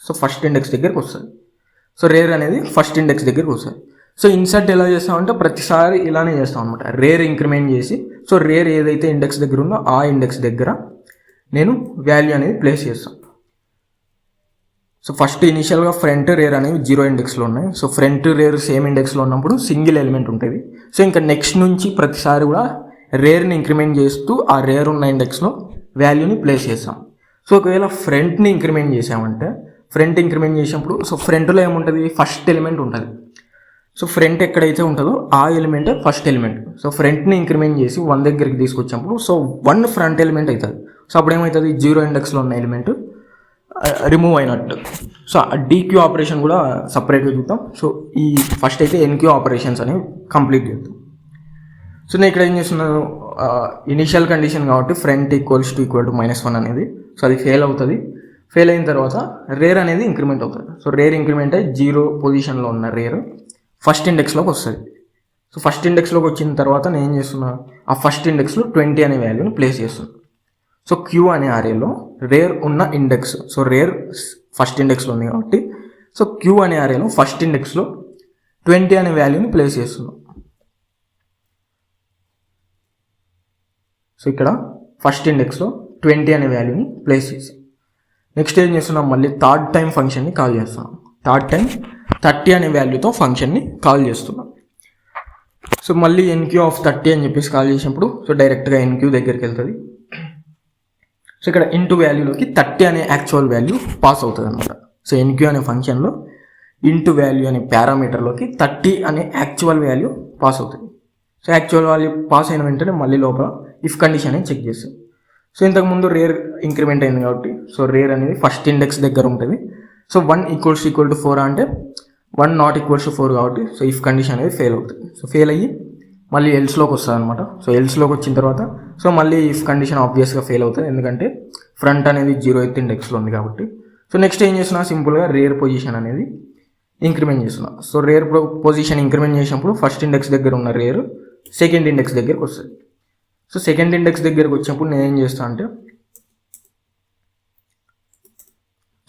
సో ఫస్ట్ ఇండెక్స్ దగ్గరికి వస్తుంది. సో రేర్ అనేది ఫస్ట్ ఇండెక్స్ దగ్గరికి వస్తుంది. సో ఇన్సర్ట్ ఎలా చేస్తామంటే ప్రతిసారి ఇలానే చేస్తాం అనమాట. రేర్ ఇంక్రిమెంట్ చేసి సో రేర్ ఏదైతే ఇండెక్స్ దగ్గర ఉందో ఆ ఇండెక్స్ దగ్గర నేను వాల్యూ అనేది ప్లేస్ చేస్తాను. సో ఫస్ట్ ఇనిషియల్గా ఫ్రంట్ రేర్ అనేవి 0 ఇండెక్స్లో ఉన్నాయి. సో ఫ్రంట్ రేర్ సేమ్ ఇండెక్స్లో ఉన్నప్పుడు సింగిల్ ఎలిమెంట్ ఉంటుంది. సో ఇంకా నెక్స్ట్ నుంచి ప్రతిసారి కూడా రేర్ని ఇంక్రిమెంట్ చేస్తూ ఆ రేర్ ఉన్న ఇండెక్స్లో వాల్యూని ప్లేస్ చేస్తాం. సో ఒకవేళ ఫ్రంట్ని ఇంక్రిమెంట్ చేసామంటే ఫ్రంట్ ఇంక్రిమెంట్ చేసినప్పుడు సో ఫ్రంట్లో ఏముంటుంది, ఫస్ట్ ఎలిమెంట్ ఉంటుంది. సో ఫ్రంట్ ఎక్కడైతే ఉంటుందో ఆ ఎలిమెంటే ఫస్ట్ ఎలిమెంట్. సో ఫ్రంట్ని ఇంక్రిమెంట్ చేసి 1 దగ్గరికి తీసుకొచ్చినప్పుడు సో 1 ఫ్రంట్ ఎలిమెంట్ అవుతుంది. సో అప్పుడు ఏమవుతుంది, 0 ఇండెక్స్లో ఉన్న ఎలిమెంట్ రిమూవ్ అయినట్టు. సో డీక్యూ ఆపరేషన్ కూడా సపరేట్గా చూద్దాం. సో ఈ ఫస్ట్ అయితే ఎన్క్యూ ఆపరేషన్స్ అనేవి కంప్లీట్ చేద్దాం. సో నేను ఇక్కడ ఏం చేస్తున్నాను, ఇనిషియల్ కండిషన్ కాబట్టి ఫ్రంట్ ఈక్వల్ టు -1 అనేది సో అది ఫెయిల్ అవుతుంది. ఫెయిల్ అయిన తర్వాత రేర్ అనేది ఇంక్రిమెంట్ అవుతుంది. సో రేర్ ఇంక్రిమెంట్ అయ్యి 0 పొజిషన్లో ఉన్న రేర్ ఫస్ట్ ఇండెక్స్లోకి వస్తుంది. సో ఫస్ట్ ఇండెక్స్లోకి వచ్చిన తర్వాత నేను ఏం చేస్తున్నా, ఆ ఫస్ట్ ఇండెక్స్లో 20 అనే వాల్యూని ప్లేస్ చేస్తున్నాను. సో క్యూ అనే అరేలో రేర్ ఉన్న ఇండెక్స్, సో రేర్ ఫస్ట్ ఇండెక్స్లో ఉంది కాబట్టి సో క్యూ అనే అరేలో ఫస్ట్ ఇండెక్స్లో 20 అనే వాల్యూని ప్లేస్ చేస్తున్నాం. సో ఇక్కడ ఫస్ట్ ఇండెక్స్లో 20 అనే వాల్యూని ప్లేస్ చేసాం. నెక్స్ట్ ఏం చేస్తున్నాం, మళ్ళీ థర్డ్ టైం ఫంక్షన్ని కాల్ చేస్తున్నాం. థర్డ్ టైం 30 అనే వాల్యూతో ఫంక్షన్ని కాల్ చేస్తున్నాం. సో మళ్ళీ ఎన్క్యూ ఆఫ్ 30 అని చెప్పేసి కాల్ చేసినప్పుడు సో డైరెక్ట్గా ఎన్క్యూ దగ్గరికి వెళ్తుంది. సో ఇక్కడ ఇంటూ వాల్యూలోకి 30 అనే యాక్చువల్ వాల్యూ పాస్ అవుతుంది అనమాట. సో ఎన్క్యూ అనే ఫంక్షన్లో ఇంటూ వాల్యూ అనే పారామీటర్లోకి 30 అనే యాక్చువల్ వాల్యూ పాస్ అవుతుంది. సో యాక్చువల్ వాల్యూ పాస్ అయిన వెంటనే మళ్ళీ లోపల ఇఫ్ కండిషన్ అనేది చెక్ చేస్తాం. సో ఇంతకుముందు రేర్ ఇంక్రిమెంట్ అయింది కాబట్టి సో రేర్ అనేది ఫస్ట్ ఇండెక్స్ దగ్గర ఉంటుంది. సో 1 = 4 అంటే 1 ≠ 4 కాబట్టి సో ఇఫ్ కండిషన్ అనేది ఫెయిల్ అవుతుంది. సో ఫెయిల్ అయ్యి మళ్ళీ ఎల్స్లోకి వస్తుంది అనమాట. సో ఎల్స్లోకి వచ్చిన తర్వాత సో మళ్ళీ ఇఫ్ కండిషన్ ఆబ్వియస్గా ఫెయిల్ అవుతుంది, ఎందుకంటే ఫ్రంట్ అనేది 0th ఇండెక్స్లో ఉంది కాబట్టి. సో నెక్స్ట్ ఏం చేస్తున్నా, సింపుల్గా రేర్ పొజిషన్ అనేది ఇంక్రిమెంట్ చేస్తున్నా. సో రేర్ పొజిషన్ ఇంక్రిమెంట్ చేసినప్పుడు ఫస్ట్ ఇండెక్స్ దగ్గర ఉన్న రేర్ సెకండ్ ఇండెక్స్ దగ్గరికి వస్తుంది. సో సెకండ్ ఇండెక్స్ దగ్గరకు వచ్చినప్పుడు నేను ఏం చేస్తాను అంటే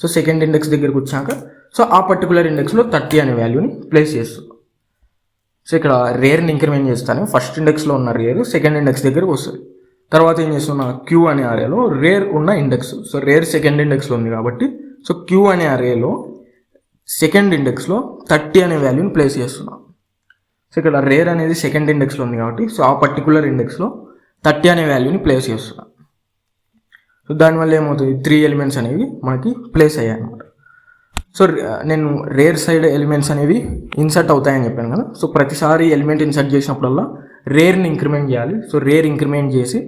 సో సెకండ్ ఇండెక్స్ దగ్గరకు వచ్చాక సో ఆ పర్టికులర్ ఇండెక్స్లో 30 అనే వాల్యూని ప్లేస్ చేస్తున్నాను. సో ఇక్కడ రేర్ని ఇంక్రిమెంట్ చేస్తాను. ఫస్ట్ ఇండెక్స్లో ఉన్న రేర్ సెకండ్ ఇండెక్స్ దగ్గరకు వస్తుంది. తర్వాత ఏం చేస్తున్నా, క్యూ అనే అరేలో రేర్ ఉన్న ఇండెక్స్, సో రేర్ సెకండ్ ఇండెక్స్లో ఉంది కాబట్టి సో క్యూ అనే అరేలో సెకండ్ ఇండెక్స్లో 30 అనే వాల్యూని ప్లేస్ చేస్తున్నాను. సో ఇక్కడ రేర్ అనేది సెకండ్ ఇండెక్స్లో ఉంది కాబట్టి సో ఆ పర్టికులర్ ఇండెక్స్లో 30 అనే వాల్యూని ప్లేస్ చేస్తున్నాను. సో దానివల్ల ఏమవుతుంది, 3 ఎలిమెంట్స్ అనేవి మనకి ప్లేస్ అయ్యాయి అనమాట. సో నేను రేర్ సైడ్ ఎలిమెంట్స్ అనేవి ఇన్సర్ట్ అవుతాయని చెప్పాను కదా. సో ప్రతిసారి ఎలిమెంట్ ఇన్సర్ట్ చేసినప్పుడల్లా రేర్ని ఇంక్రిమెంట్ చేయాలి. సో రేర్ ఇంక్రిమెంట్ చేసి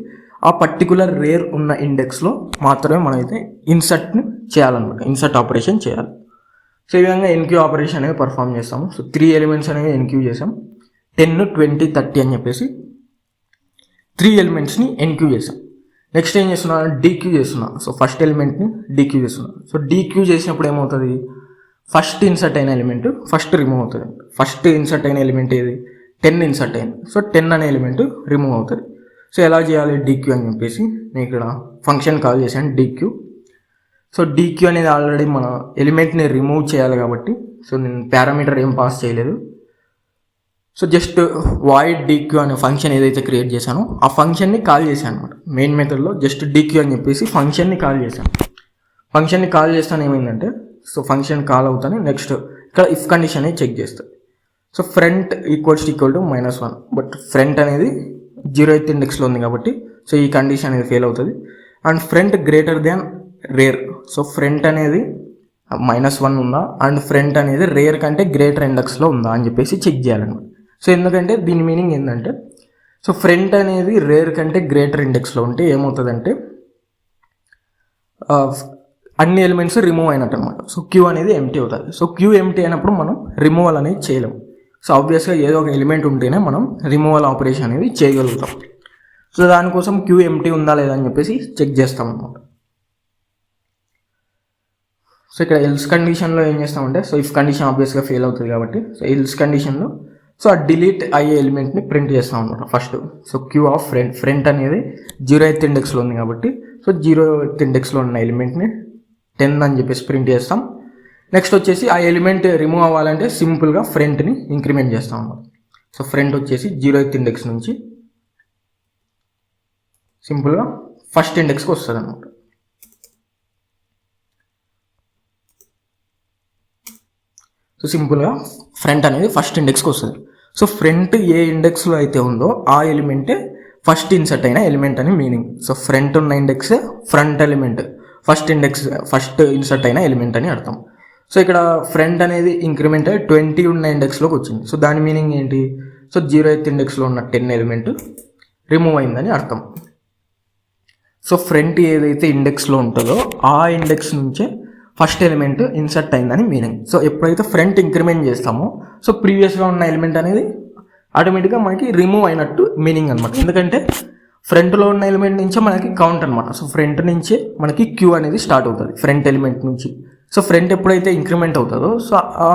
ఆ పర్టికులర్ రేర్ ఉన్న ఇండెక్స్లో మాత్రమే మనమైతే ఇన్సర్ట్ని చేయాలన్నమాట, ఇన్సర్ట్ ఆపరేషన్ చేయాలి. సో ఈ విధంగా ఎన్క్యూ ఆపరేషన్ అనేది పర్ఫామ్ చేస్తాము. సో 3 ఎలిమెంట్స్ అనేవి ఎన్క్యూ చేసాం, 10, 20, 30 అని చెప్పేసి 3 ఎలిమెంట్స్ని ఎన్క్యూ చేసాం. నెక్స్ట్ ఏం చేస్తున్నా, డీక్యూ చేస్తున్నా. సో ఫస్ట్ ఎలిమెంట్ని డీక్యూ చేస్తున్నా. సో డీక్యూ చేసినప్పుడు ఏమవుతుంది, ఫస్ట్ ఇన్సర్ట్ అయిన ఎలిమెంట్ ఫస్ట్ రిమూవ్ అవుతుంది. ఫస్ట్ ఇన్సర్ట్ అయిన ఎలిమెంట్ ఏది, 10 ఇన్సర్ట్ అయింది. సో 10 అనే ఎలిమెంట్ రిమూవ్ అవుతుంది. సో ఎలా చేయాలి డీక్యూ అని చెప్పేసి నేను ఇక్కడ ఫంక్షన్ కాల్ చేశాను డీక్యూ. సో డీక్యూ అనేది ఆల్రెడీ మన ఎలిమెంట్ని రిమూవ్ చేయాలి కాబట్టి సో నేను పారామీటర్ ఏం పాస్ చేయలేదు. సో జస్ట్ వాయిడ్ డీక్యూ అనే ఫంక్షన్ ఏదైతే క్రియేట్ చేశానో ఆ ఫంక్షన్ని కాల్ చేశాను అనమాట. మెయిన్ మెథడ్లో జస్ట్ డీక్యూ అని చెప్పేసి ఫంక్షన్ని కాల్ చేశాను. ఫంక్షన్ని కాల్ చేస్తాను ఏమైందంటే సో ఫంక్షన్ కాల్ అవుతాను. నెక్స్ట్ ఇక్కడ ఇఫ్ కండిషన్ అనేది చెక్ చేస్తుంది. So front equals to -1, but front అనేది 0th ఇండెక్స్లో ఉంది కాబట్టి సో ఈ కండిషన్ అనేది ఫెయిల్ అవుతుంది. And front greater than rear, so front అనేది -1 ఉందా అండ్ ఫ్రంట్ అనేది రేర్ కంటే గ్రేటర్ ఇండెక్స్లో ఉందా అని చెప్పేసి చెక్ చేయాలన్నమాట. సో ఎందుకంటే దీని మీనింగ్ ఏంటంటే సో ఫ్రంట్ అనేది రేర్ కంటే గ్రేటర్ ఇండెక్స్లో ఉంటే ఏమవుతుందంటే అన్ని ఎలిమెంట్స్ రిమూవ్ అయినట్టు అనమాట. సో క్యూ అనేది ఎంటీ అవుతుంది. సో క్యూ ఎంటీ అయినప్పుడు మనం రిమూవల్ అనేది చేయలేము. సో ఆబ్వియస్గా ఏదో ఒక ఎలిమెంట్ ఉంటేనే మనం రిమూవల్ ఆపరేషన్ అనేది చేయగలుగుతాం. సో దానికోసం క్యూ ఎంటీ ఉందా లేదా అని చెప్పేసి చెక్ చేస్తాం అనమాట. సో ఇక్కడ ఎల్స్ కండిషన్లో ఏం చేస్తామంటే, సో ఇఫ్ కండిషన్ ఆబ్వియస్గా ఫెయిల్ అవుతుంది కాబట్టి సో ఎల్స్ కండిషన్లో సో ఆ డిలీట్ అయ్యే ఎలిమెంట్ని ప్రింట్ చేస్తాం అనమాట first. So queue of front అనేది 0th ఇండెక్స్లో ఉంది కాబట్టి సో 0th ఇండెక్స్లో ఉన్న ఎలిమెంట్ని 10 అని చెప్పేసి ప్రింట్ చేస్తాం. నెక్స్ట్ వచ్చేసి ఆ ఎలిమెంట్ రిమూవ్ అవ్వాలంటే సింపుల్గా ఫ్రంట్ని ఇంక్రిమెంట్ చేస్తాం అన్నమాట. సో ఫ్రంట్ వచ్చేసి 0th ఇండెక్స్ నుంచి సింపుల్గా ఫస్ట్ ఇండెక్స్కి వస్తుంది అనమాట. సో సింపుల్గా ఫ్రంట్ అనేది ఫస్ట్ ఇండెక్స్కి వస్తుంది. సో ఫ్రంట్ ఏ ఇండెక్స్లో అయితే ఉందో ఆ ఎలిమెంటే ఫస్ట్ ఇన్సర్ట్ అయిన ఎలిమెంట్ అని మీనింగ్. సో ఫ్రంట్ ఉన్న index front element, first insert అయిన ఎలిమెంట్ అని అర్థం. సో ఇక్కడ ఫ్రంట్ అనేది ఇంక్రిమెంట్ అయ్యి 20 ఉన్న ఇండెక్స్లోకి వచ్చింది. సో దాని మీనింగ్ ఏంటి? సో 0th ఇండెక్స్లో ఉన్న 10 ఎలిమెంట్ రిమూవ్ అయిందని అర్థం. సో ఫ్రంట్ ఏదైతే ఇండెక్స్లో ఉంటుందో ఆ ఇండెక్స్ నుంచే ఫస్ట్ ఎలిమెంట్ ఇన్సర్ట్ అయిందని మీనింగ్. సో ఎప్పుడైతే ఫ్రంట్ ఇంక్రిమెంట్ చేస్తామో సో ప్రీవియస్గా ఉన్న ఎలిమెంట్ అనేది ఆటోమేటిక్గా మనకి రిమూవ్ అయినట్టు మీనింగ్ అనమాట. ఎందుకంటే ఫ్రంట్లో ఉన్న ఎలిమెంట్ నుంచే మనకి కౌంట్ అనమాట. సో ఫ్రంట్ నుంచే మనకి క్యూ అనేది స్టార్ట్ అవుతుంది ఫ్రంట్ ఎలిమెంట్ నుంచి. సో ఫ్రంట్ ఎప్పుడైతే ఇంక్రిమెంట్ అవుతుందో సో ఆ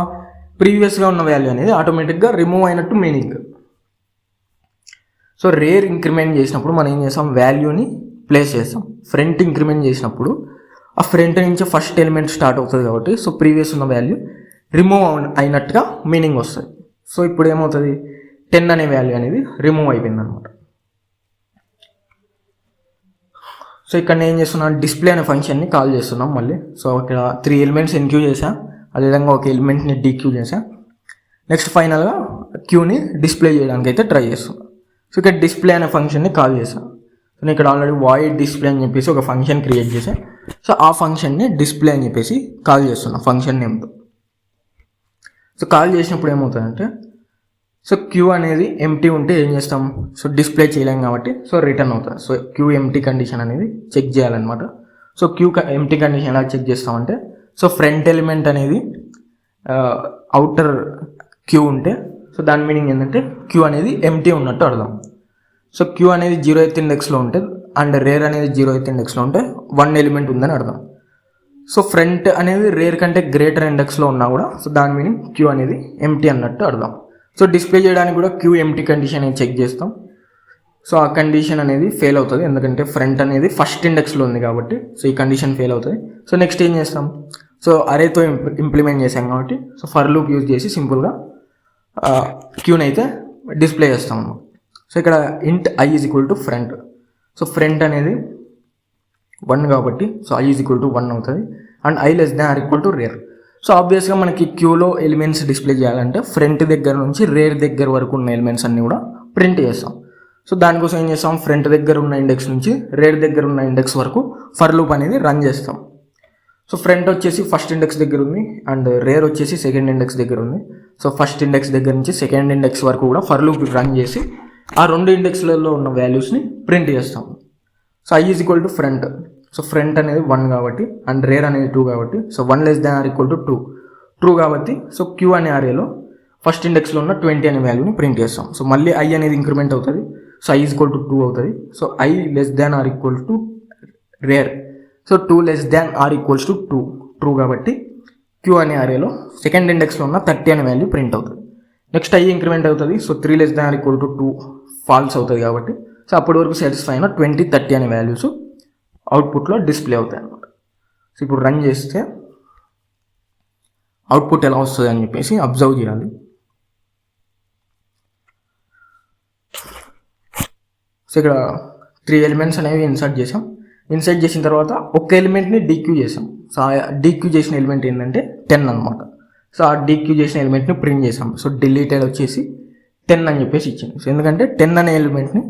ప్రీవియస్గా ఉన్న వాల్యూ అనేది ఆటోమేటిక్గా రిమూవ్ అయినట్టు మీనింగ్. సో రేర్ ఇంక్రిమెంట్ చేసినప్పుడు మనం ఏం చేస్తాం, వాల్యూని ప్లేస్ చేస్తాం. ఫ్రంట్ ఇంక్రిమెంట్ చేసినప్పుడు ఆ ఫ్రంట్ నుంచి ఫస్ట్ ఎలిమెంట్ స్టార్ట్ అవుతుంది కాబట్టి సో ప్రీవియస్ ఉన్న వాల్యూ రిమూవ్ అయినట్టుగా మీనింగ్ వస్తుంది. సో ఇప్పుడు ఏమవుతుంది, 10 అనే వాల్యూ అనేది రిమూవ్ అయిపోయింది అనమాట. సో ఇక్కడ నేను ఏం చేస్తున్నాను, డిస్ప్లే అనే ఫంక్షన్ని కాల్ చేస్తున్నాం మళ్ళీ. సో ఇక్కడ 3 ఎలిమెంట్స్ ఎన్క్యూ చేసా, అదేవిధంగా ఒక ఎలిమెంట్ని డీక్యూ చేసా. నెక్స్ట్ ఫైనల్గా క్యూని డిస్ప్లే చేయడానికి అయితే ట్రై చేస్తున్నాను. సో ఇక్కడ డిస్ప్లే అనే ఫంక్షన్ని కాల్ చేశాను. సో నేను ఇక్కడ ఆల్రెడీ వాయిడ్ డిస్ప్లే అని చెప్పేసి ఒక ఫంక్షన్ క్రియేట్ చేశాను. సో ఆ ఫంక్షన్ని డిస్ప్లే అని చెప్పేసి కాల్ చేస్తున్నా ఫంక్షన్ నేమ్తో. సో కాల్ చేసినప్పుడు ఏమవుతుందంటే, సో క్యూ అనేది ఎంటీ ఉంటే ఏం చేస్తాం, సో డిస్ప్లే చేయలేం కాబట్టి సో రిటర్న్ అవుతుంది. సో క్యూ ఎంటీ కండిషన్ అనేది చెక్ చేయాలన్నమాట. సో క్యూ ఎంటీ కండిషన్ ఎలా చెక్ చేస్తామంటే, సో ఫ్రంట్ ఎలిమెంట్ అనేది అవుటర్ క్యూ ఉంటే సో దాని మీనింగ్ ఏంటంటే క్యూ అనేది ఎంటీ ఉన్నట్టు అర్థం. సో క్యూ అనేది 0th ఇండెక్స్లో ఉంటే అండ్ రేర్ అనేది 0th ఇండెక్స్లో ఉంటే 1 ఎలిమెంట్ ఉందని అర్థం. సో ఫ్రంట్ అనేది రేర్ కంటే గ్రేటర్ ఇండెక్స్లో ఉన్నా కూడా సో దాని మీనింగ్ క్యూ అనేది ఎంటీ అన్నట్టు అర్థం. సో డిస్ప్లే చేయడానికి కూడా క్యూ ఎంటీ కండిషన్ అనేది చెక్ చేస్తాం. సో ఆ కండిషన్ అనేది ఫెయిల్ అవుతుంది, ఎందుకంటే ఫ్రంట్ అనేది ఫస్ట్ ఇండెక్స్లో ఉంది కాబట్టి సో ఈ కండిషన్ ఫెయిల్ అవుతుంది. సో నెక్స్ట్ ఏం చేస్తాం, సో అరేతో ఇంప్లిమెంట్ చేసాం కాబట్టి సో ఫర్ లూప్ యూజ్ చేసి సింపుల్గా క్యూని అయితే డిస్ప్లే చేస్తాం అన్నమాట. సో ఇక్కడ ఇంట్ I is equal to front. So front అనేది 1 కాబట్టి so i is equal to 1 అవుతుంది and I less than or equal to rear. So ఆబ్వియస్గా మనకి క్యూలో ఎలిమెంట్స్ డిస్ప్లే చేయాలంటే ఫ్రంట్ దగ్గర నుంచి రేర్ దగ్గర వరకు ఉన్న ఎలిమెంట్స్ అన్నీ కూడా ప్రింట్ చేస్తాం. సో దానికోసం ఏం చేస్తాం, ఫ్రంట్ దగ్గర ఉన్న ఇండెక్స్ నుంచి రేర్ దగ్గర ఉన్న ఇండెక్స్ వరకు ఫర్ లూప్ అనేది రన్ చేస్తాం. సో ఫ్రంట్ వచ్చేసి ఫస్ట్ ఇండెక్స్ దగ్గర ఉంది అండ్ రేర్ వచ్చేసి సెకండ్ ఇండెక్స్ దగ్గర ఉంది. సో ఫస్ట్ ఇండెక్స్ దగ్గర నుంచి సెకండ్ ఇండెక్స్ వరకు కూడా ఫర్ లూప్ రన్ చేసి ఆ 2 ఇండెక్స్లలో ఉన్న వాల్యూస్ని ప్రింట్ చేస్తాం. So i is equal to front. So front అనేది 1 కాబట్టి అండ్ రేర్ అనేది 2 కాబట్టి so 1 less than or equal to 2 true కాబట్టి సో క్యూ అనే ఆర్ఏలో ఫస్ట్ ఇండెక్స్లో ఉన్న 20 అనే వాల్యూని ప్రింట్ చేస్తాం. సో మళ్ళీ ఐ అనేది ఇంక్రిమెంట్ అవుతుంది. So i is equal to 2 అవుతుంది. So i less than or equal to rear. So 2 less than or equals to 2 true కాబట్టి క్యూ అనే ఆర్ఏలో సెకండ్ ఇండెక్స్లో ఉన్న 30 అనే వాల్యూ ప్రింట్ అవుతుంది. నెక్స్ట్ ఐ ఇంక్రిమెంట్ అవుతుంది. So 3 less than or equal to 2 false అవుతుంది కాబట్టి సో అప్పటి వరకు సాటిస్ఫై అయిన 20, 30 అనే వాల్యూస్ అవుట్పుట్లో డిస్ప్లే అవుతాయి అన్నమాట. సో ఇప్పుడు రన్ చేస్తే అవుట్పుట్ ఎలా వస్తుంది అని చెప్పేసి అబ్జర్వ్ చేయాలి. సో ఇక్కడ 3 ఎలిమెంట్స్ అనేవి ఇన్సర్ట్ చేసాం. ఇన్సర్ట్ చేసిన తర్వాత ఒక ఎలిమెంట్ని డీక్యూ చేసాం. సో ఆ డీక్యూ చేసిన ఎలిమెంట్ ఏంటంటే 10 అనమాట. సో ఆ డీక్యూ చేసిన ఎలిమెంట్ని ప్రింట్ చేసాం. సో డిలీటెడ్ వచ్చేసి 10 అని చెప్పేసి ఇచ్చింది. సో ఎందుకంటే 10 అనే ఎలిమెంట్ని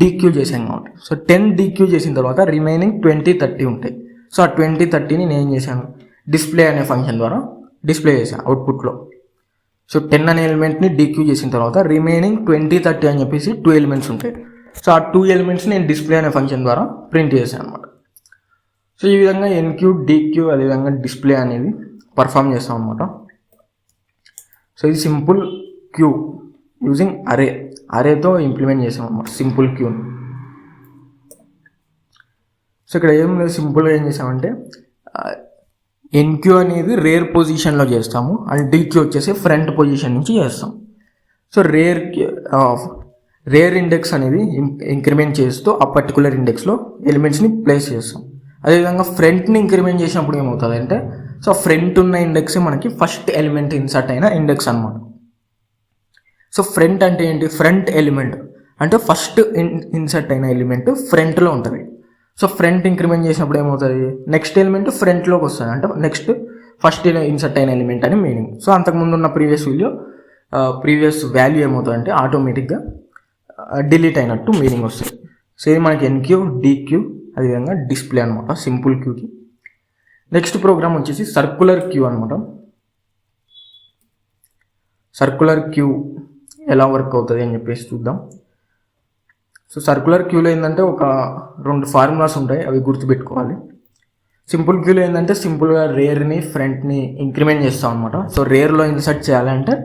డీక్యూ చేసాం కాబట్టి. సో 10 డీక్యూ చేసిన తర్వాత రిమైనింగ్ 20, 30 ఉంటాయి. సో ఆ 20, 30ని నేను ఏం చేశాను, డిస్ప్లే అనే ఫంక్షన్ ద్వారా డిస్ప్లే చేశాను అవుట్పుట్లో. సో 10 అనే ఎలిమెంట్ని డీక్యూ చేసిన తర్వాత రిమైనింగ్ 20, 30 అని చెప్పేసి 2 ఎలిమెంట్స్ ఉంటాయి. సో ఆ 2 ఎలిమెంట్స్ నేను డిస్ప్లే అనే ఫంక్షన్ ద్వారా ప్రింట్ చేశాను అనమాట. సో ఈ విధంగా ఎన్క్యూ డిక్యూ అదేవిధంగా డిస్ప్లే అనేది పర్ఫామ్ చేస్తాం అనమాట. సో ఇది సింపుల్ క్యూ యూజింగ్ అరేతో ఇంప్లిమెంట్ చేసాం అనమాట సింపుల్ క్యూని. సో ఇక్కడ ఏం లేదు, సింపుల్గా ఏం చేసామంటే ఎన్క్యూ అనేది రేర్ పొజిషన్లో చేస్తాము అండ్ డిక్యూ వచ్చేసి ఫ్రంట్ పొజిషన్ నుంచి చేస్తాం. సో రేర్ ఇండెక్స్ అనేది ఇంక్రిమెంట్ చేస్తూ ఆ పర్టికులర్ ఇండెక్స్లో ఎలిమెంట్స్ని ప్లేస్ చేస్తాం. అదేవిధంగా ఫ్రంట్ని ఇంక్రిమెంట్ చేసినప్పుడు ఏమవుతుంది అంటే సో ఫ్రంట్ ఉన్న ఇండెక్స్ మనకి ఫస్ట్ ఎలిమెంట్ ఇన్సర్ట్ అయిన ఇండెక్స్ అనమాట. సో ఫ్రంట్ అంటే ఏంటి, ఫ్రంట్ ఎలిమెంట్ అంటే ఫస్ట్ ఇన్సర్ట్ అయిన ఎలిమెంట్ ఫ్రంట్లో ఉంటుంది. సో ఫ్రంట్ ఇంక్రిమెంట్ చేసినప్పుడు ఏమవుతుంది, నెక్స్ట్ ఎలిమెంట్ ఫ్రంట్లోకి వస్తుంది, అంటే నెక్స్ట్ ఫస్ట్ ఇన్సర్ట్ అయిన ఎలిమెంట్ అని మీనింగ్. సో అంతకుముందు ఉన్న ప్రీవియస్ వాల్యూ ఏమవుతుంది అంటే ఆటోమేటిక్గా డిలీట్ అయినట్టు మీనింగ్ వస్తుంది. సో ఇది మనకి ఎన్క్యూ డిక్యూ అదేవిధంగా డిస్ప్లే అనమాట సింపుల్ క్యూకి. నెక్స్ట్ ప్రోగ్రామ్ వచ్చేసి సర్కులర్ క్యూ అనమాట. సర్కులర్ క్యూ ఎలా వర్క్ అవుతుంది అని చెప్పేసి చూద్దాం. సో సర్కులర్ క్యూలో ఏంటంటే ఒక 2 ఫార్ములాస్ ఉంటాయి, అవి గుర్తుపెట్టుకోవాలి. సింపుల్ క్యూలో ఏంటంటే సింపుల్గా రేర్ని ఫ్రంట్ని ఇంక్రిమెంట్ చేస్తాం అనమాట. సో రేర్లో ఇన్సర్ట్ చేయాలంటే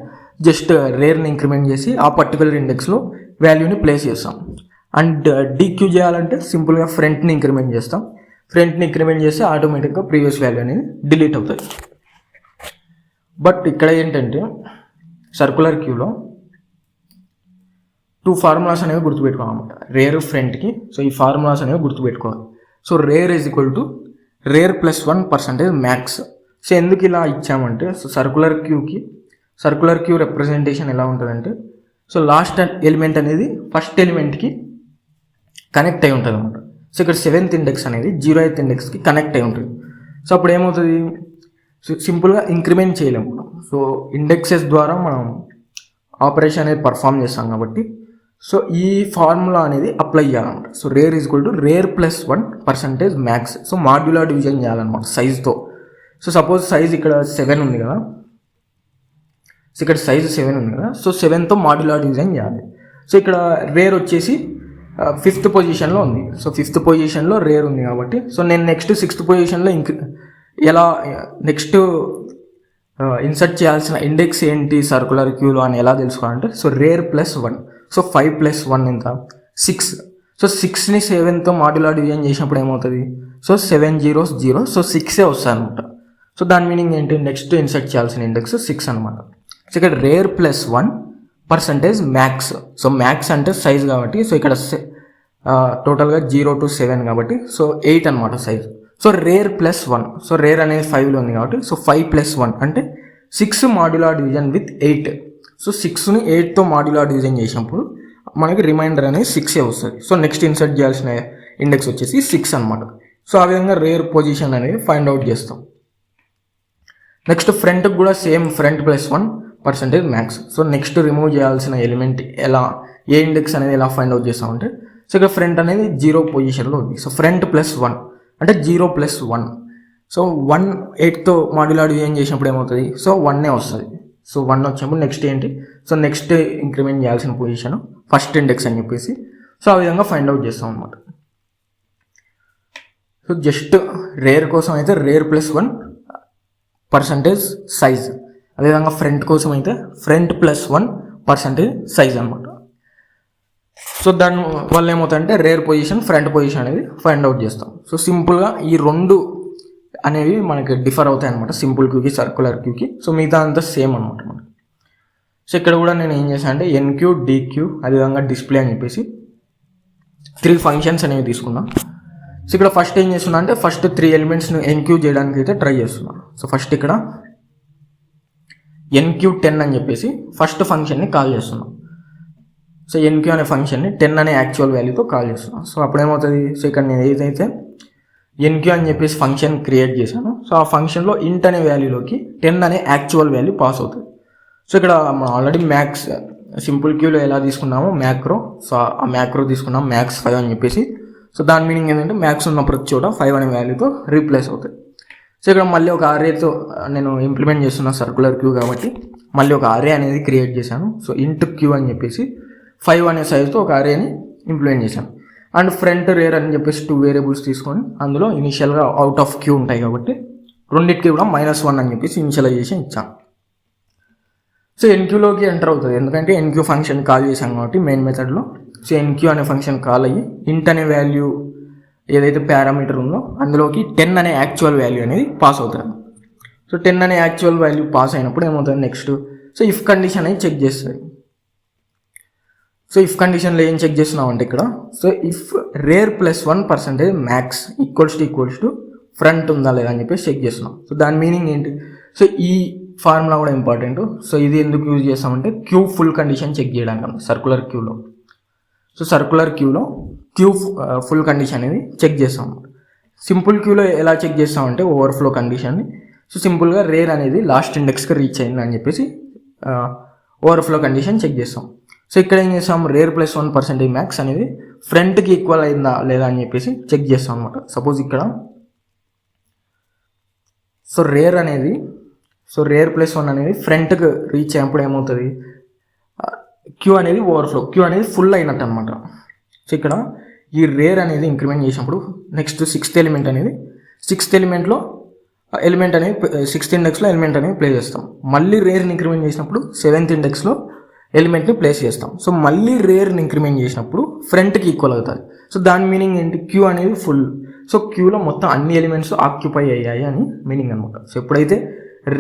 జస్ట్ రేర్ని ఇంక్రిమెంట్ చేసి ఆ పర్టికులర్ ఇండెక్స్లో వాల్యూని ప్లేస్ చేస్తాం. అండ్ డిక్యూ చేయాలంటే సింపుల్గా ఫ్రంట్ని ఇంక్రిమెంట్ చేస్తాం. ఫ్రంట్ని ఇంక్రిమెంట్ చేస్తే ఆటోమేటిక్గా ప్రీవియస్ వాల్యూ అనేది డిలీట్ అవుతుంది. బట్ ఇక్కడ ఏంటంటే సర్కులర్ క్యూలో 2 ఫార్ములాస్ అనేవి గుర్తుపెట్టుకోవాలన్నమాట రేర్ ఫ్రంట్కి. సో ఈ ఫార్ములాస్ అనేవి గుర్తుపెట్టుకోవాలి. So rare is equal to rare plus 1% max. So ఎందుకు ఇలా ఇచ్చామంటే సో సర్కులర్ క్యూ రిప్రజెంటేషన్ ఎలా ఉంటుందంటే సో లాస్ట్ ఎలిమెంట్ అనేది ఫస్ట్ ఎలిమెంట్కి కనెక్ట్ అయి ఉంటుంది అనమాట. సో ఇక్కడ 7th ఇండెక్స్ అనేది 0th ఇండెక్స్కి కనెక్ట్ అయి ఉంటుంది. సో అప్పుడు ఏమవుతుంది, సింపుల్గా ఇంక్రిమెంట్ చేయలేము మనం. సో ఇండెక్సెస్ ద్వారా మనం ఆపరేషన్ అనేది పర్ఫామ్ చేస్తాం కాబట్టి సో ఈ ఫార్ములా అనేది అప్లై చేయాలన్నమాట. So rare is equal to rare plus 1% max. So modular division చేయాలన్నమాట సైజ్తో. సో సపోజ్ సైజ్ ఇక్కడ 7 ఉంది కదా, సో ఇక్కడ సైజ్ 7 ఉంది కదా, సో 7తో మాడ్యులర్ డివిజన్ చేయాలి. సో ఇక్కడ రేర్ వచ్చేసి 5th పొజిషన్లో ఉంది. సో 5th పొజిషన్లో రేర్ ఉంది కాబట్టి సో నేను నెక్స్ట్ 6th పొజిషన్లో ఎలా నెక్స్ట్ ఇన్సర్ట్ చేయాల్సిన ఇండెక్స్ ఏంటి సర్కులర్ క్యూలో అని ఎలా తెలుసుకోవాలంటే సో రేర్ ప్లస్ 1. సో 5 + 1 ఎంత 6. సో 6ని 7తో మాడ్యులర్ డివిజన్ చేసినప్పుడు ఏమవుతుంది, సో 7 zeros 0, సో 6 వస్తుంది అనమాట. సో దాని మీనింగ్ ఏంటి, నెక్స్ట్ ఇన్సర్ట్ చేయాల్సిన ఇండెక్స్ 6 అనమాట. సో ఇక్కడ rare plus 1% max. So max అంటే సైజ్ కాబట్టి సో ఇక్కడ టోటల్గా 0 to 7 కాబట్టి సో 8 అనమాట size. So rare plus 1, so rare అనేది 5లో ఉంది కాబట్టి సో 5 + 1 అంటే 6 మాడ్యులర్ డివిజన్ విత్ 8. సో 6ని 8తో మాడ్యులర్ డివిజన్ చేసినప్పుడు మనకి రిమైండర్ అనేది 6 వస్తుంది. సో నెక్స్ట్ ఇన్సర్ట్ చేయాల్సిన ఇండెక్స్ వచ్చేసి 6 అనమాట. సో ఆ విధంగా రేర్ పొజిషన్ అనేది ఫైండ్ అవుట్ చేస్తాం. నెక్స్ట్ ఫ్రంట్కి కూడా same front plus 1% max. So next remove చేయాల్సిన ఎలిమెంట్ ఏ ఇండెక్స్ అనేది ఎలా ఫైండ్ అవుట్ చేస్తామంటే సో ఇక్కడ ఫ్రంట్ అనేది 0 పొజిషన్లో ఉంది. సో ఫ్రంట్ ప్లస్ 1 అంటే 0 + 1. సో 1 8తో మాడ్యులర్ డివిజన్ చేసినప్పుడు ఏమవుతుంది, సో 1 వస్తుంది. సో 1 వచ్చినప్పుడు నెక్స్ట్ ఏంటి, సో నెక్స్ట్ ఇంక్రిమెంట్ చేయాల్సిన పొజిషన్ ఫస్ట్ ఇండెక్స్ అని చెప్పేసి సో ఆ విధంగా ఫైండ్ అవుట్ చేస్తాం అనమాట. సో జస్ట్ రేర్ కోసం అయితే రేర్ ప్లస్ 1% సైజ్, అదేవిధంగా ఫ్రంట్ కోసం అయితే ఫ్రంట్ ప్లస్ 1% సైజ్ అనమాట. సో దాని వల్ల ఏమవుతుందంటే రేర్ పొజిషన్ ఫ్రంట్ పొజిషన్ అనేది ఫైండ్ అవుట్ చేస్తాం. సో సింపుల్గా ఈ 2 అనేవి మనకి డిఫర్ అవుతాయి అనమాట సింపుల్ క్యూకి సర్కులర్ క్యూకి. సో మిగతా అంతా సేమ్ అనమాట మనకి. సో ఇక్కడ కూడా నేను ఏం చేశాను అంటే ఎన్క్యూ డిక్యూ అదేవిధంగా డిస్ప్లే అని చెప్పేసి 3 ఫంక్షన్స్ అనేవి తీసుకున్నా. సో ఇక్కడ ఫస్ట్ ఏం చేస్తున్నా అంటే ఫస్ట్ 3 ఎలిమెంట్స్ని ఎన్క్యూ చేయడానికి అయితే ట్రై చేస్తున్నాను. సో ఫస్ట్ ఇక్కడ NQ10 అని చెప్పేసి ఫస్ట్ ఫంక్షన్ని కాల్ చేస్తున్నాం. సో NQ అనే ఫంక్షన్ని 10 అనే యాక్చువల్ వాల్యూతో కాల్ చేస్తున్నాం. సో అప్పుడు ఏమవుతుంది, సో ఇక్కడ నేను ఏదైతే NQ అని చెప్పేసి ఫంక్షన్ క్రియేట్ చేశాను, సో ఆ ఫంక్షన్లో ఇంట్ అనే వాల్యూలోకి 10 అనే యాక్చువల్ వాల్యూ పాస్ అవుతుంది. సో ఇక్కడ మనం ఆల్రెడీ మ్యాక్స్ సింపుల్ క్యూలో ఎలా తీసుకున్నామో మ్యాక్రో, సో ఆ మ్యాక్రో తీసుకున్నాం మ్యాక్స్ 5 అని చెప్పేసి. సో దాని మీనింగ్ ఏంటంటే మ్యాక్స్ ఉన్న ప్రతి చోట 5 అనే వాల్యూతో రీప్లేస్ అవుతుంది. సో ఇక్కడ మళ్ళీ ఒక అరేతో నేను ఇంప్లిమెంట్ చేస్తున్న సర్కులర్ క్యూ కాబట్టి మళ్ళీ ఒక అరే అనేది క్రియేట్ చేశాను. సో ఇంట్ క్యూ అని చెప్పేసి 5 అనే సైజుతో ఒక అరేని ఇంప్లిమెంట్ చేశాను. అండ్ ఫ్రంట్ రేర్ అని చెప్పేసి 2 వేరియబుల్స్ తీసుకొని అందులో ఇనిషియల్గా అవుట్ ఆఫ్ క్యూ ఉంటాయి కాబట్టి రెండింటికి కూడా -1 అని చెప్పేసి ఇనిషియలైజేషన్ ఇచ్చాం. సో ఎన్క్యూలోకి ఎంటర్ అవుతుంది, ఎందుకంటే ఎన్క్యూ ఫంక్షన్ కాల్ చేశాం కాబట్టి మెయిన్ మెథడ్లో. సో ఎన్క్యూ అనే ఫంక్షన్ కాల్ అయ్యి ఇంట్ అనే వాల్యూ ఏదైతే పారామీటర్ ఉందో అందులోకి 10 అనే యాక్చువల్ వాల్యూ అనేది పాస్ అవుతుంది. సో 10 అనే యాక్చువల్ వాల్యూ పాస్ అయినప్పుడు ఏమవుతుంది నెక్స్ట్, సో ఇఫ్ కండిషన్ అనేది చెక్ చేస్తుంది. సో ఇఫ్ కండిషన్లో ఏం చెక్ చేస్తున్నాం అంటే ఇక్కడ, so if rare +1% max equals to front ఉందా లేదా అని చెప్పేసి చెక్ చేస్తున్నాం. సో దాని మీనింగ్ ఏంటి, సో ఈ ఫార్ములా కూడా ఇంపార్టెంట్. సో ఇది ఎందుకు యూజ్ చేస్తామంటే క్యూ ఫుల్ కండిషన్ చెక్ చేయడానికి సర్కులర్ క్యూలో. సో సర్కులర్ క్యూలో క్యూ ఫుల్ కండిషన్ అనేది చెక్ చేస్తాం. సింపుల్ క్యూలో ఎలా చెక్ చేస్తామంటే ఓవర్ఫ్లో కండిషన్ని, సో సింపుల్గా రేర్ అనేది లాస్ట్ ఇండెక్స్కి రీచ్ అయింది అని చెప్పేసి ఓవర్ఫ్లో కండిషన్ చెక్ చేస్తాం. సో ఇక్కడ ఏం చేస్తాం, రేర్ +1% మ్యాక్స్ అనేది ఫ్రంట్కి ఈక్వల్ అయిందా లేదా అని చెప్పేసి చెక్ చేస్తాం అనమాట. సపోజ్ ఇక్కడ సో రేర్ +1 అనేది ఫ్రంట్కి రీచ్ అయినప్పుడు ఏమవుతుంది, క్యూ అనేది ఓవర్ఫ్లో, క్యూ అనేది ఫుల్ అయినట్టు అనమాట. సో ఇక్కడ ఈ రేర్ అనేది ఇంక్రిమెంట్ చేసినప్పుడు నెక్స్ట్ 6th ఎలిమెంట్ అనేది 6th ఎలిమెంట్లో ఎలిమెంట్ అనేది 6th ఇండెక్స్లో ఎలిమెంట్ అనేది ప్లేస్ చేస్తాం. మళ్ళీ రేర్ని ఇంక్రిమెంట్ చేసినప్పుడు 7th ఇండెక్స్లో ఎలిమెంట్ని ప్లేస్ చేస్తాం. సో మళ్ళీ రేర్ని ఇంక్రిమెంట్ చేసినప్పుడు ఫ్రంట్కి ఈక్వల్ అవుతుంది. సో దాని మీనింగ్ ఏంటి, క్యూ అనేది ఫుల్. సో క్యూలో మొత్తం అన్ని ఎలిమెంట్స్ ఆక్యుపై అయ్యాయి అని మీనింగ్ అనమాట. సో ఎప్పుడైతే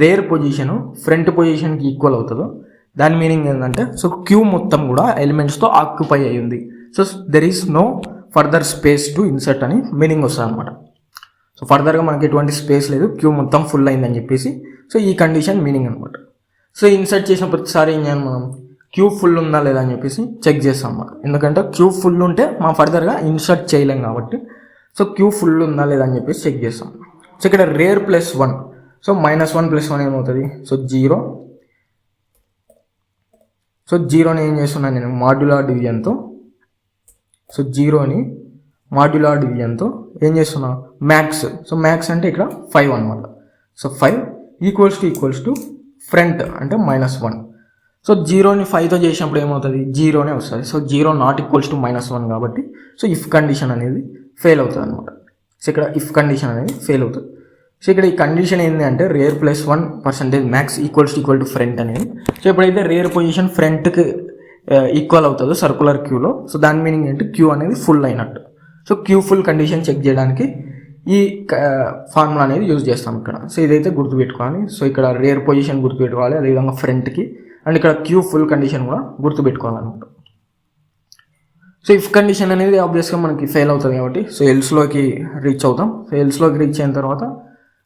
రేర్ పొజిషన్ ఫ్రంట్ పొజిషన్కి ఈక్వల్ అవుతుందో దాని మీనింగ్ ఏంటంటే, సో క్యూ మొత్తం కూడా ఎలిమెంట్స్తో ఆక్యుపై అయ్యి ఉంది. So there is no further space to insert అని మీనింగ్ వస్తుంది అనమాట. సో ఫర్దర్గా మనకి ఎటువంటి స్పేస్ లేదు, క్యూ మొత్తం ఫుల్ అయిందని చెప్పేసి సో ఈ కండిషన్ మీనింగ్ అనమాట. సో ఇన్సర్ట్ చేసిన ప్రతిసారి ఏం చేయాలి, మనం క్యూ ఫుల్ ఉందా లేదా అని చెప్పేసి చెక్ చేస్తాం అన్నమాట. ఎందుకంటే క్యూ ఫుల్ ఉంటే మనం ఫర్దర్గా ఇన్సర్ట్ చేయలేం కాబట్టి సో క్యూ ఫుల్ ఉందా లేదా అని చెప్పేసి చెక్ చేస్తాం. సో ఇక్కడ రేర్ +1, సో -1 +1 ఏమవుతుంది, సో 0. సో 0ని ఏం చేస్తున్నాను నేను మాడ్యులార్ డివిజన్తో, సో 0ని మాడ్యులార్ డివిజన్తో ఏం చేస్తున్నా మ్యాక్స్. సో మ్యాక్స్ అంటే ఇక్కడ 5 అనమాట. సో 5 ఈక్వల్స్ టు ఫ్రంట్ అంటే -1. సో 0ని 5తో చేసినప్పుడు ఏమవుతుంది, 0నే వస్తుంది. సో 0 నాట్ ఈక్వల్స్ టు -1 కాబట్టి సో ఇఫ్ కండిషన్ అనేది ఫెయిల్ అవుతుంది అనమాట. సో ఇక్కడ ఇఫ్ కండిషన్ అనేది ఫెయిల్ అవుతుంది. సో ఇక్కడ ఈ కండిషన్ ఏంటి అంటే rear +1% max equal to front అనేది. సో ఎప్పుడైతే రేర్ పొజిషన్ ఫ్రంట్కి ఈక్వల్ అవుతుందో సర్కులర్ క్యూలో, సో దాని మీనింగ్ ఏంటి, క్యూ అనేది ఫుల్ అయినట్టు. So queue full condition check చేయడానికి ఈ ఫార్ములా అనేది యూజ్ చేస్తాం ఇక్కడ. సో ఇదైతే గుర్తుపెట్టుకోవాలి. సో ఇక్కడ రేర్ పొజిషన్ గుర్తుపెట్టుకోవాలి, అదేవిధంగా ఫ్రంట్కి, అండ్ ఇక్కడ క్యూ ఫుల్ కండిషన్ కూడా గుర్తుపెట్టుకోవాలన్నమాట. సో ఇఫ్ కండిషన్ అనేది ఆబ్వియస్గా మనకి ఫెయిల్ అవుతుంది కాబట్టి సో ఎల్స్లోకి రీచ్ అవుతాం. సో ఎల్స్లోకి రీచ్ అయిన తర్వాత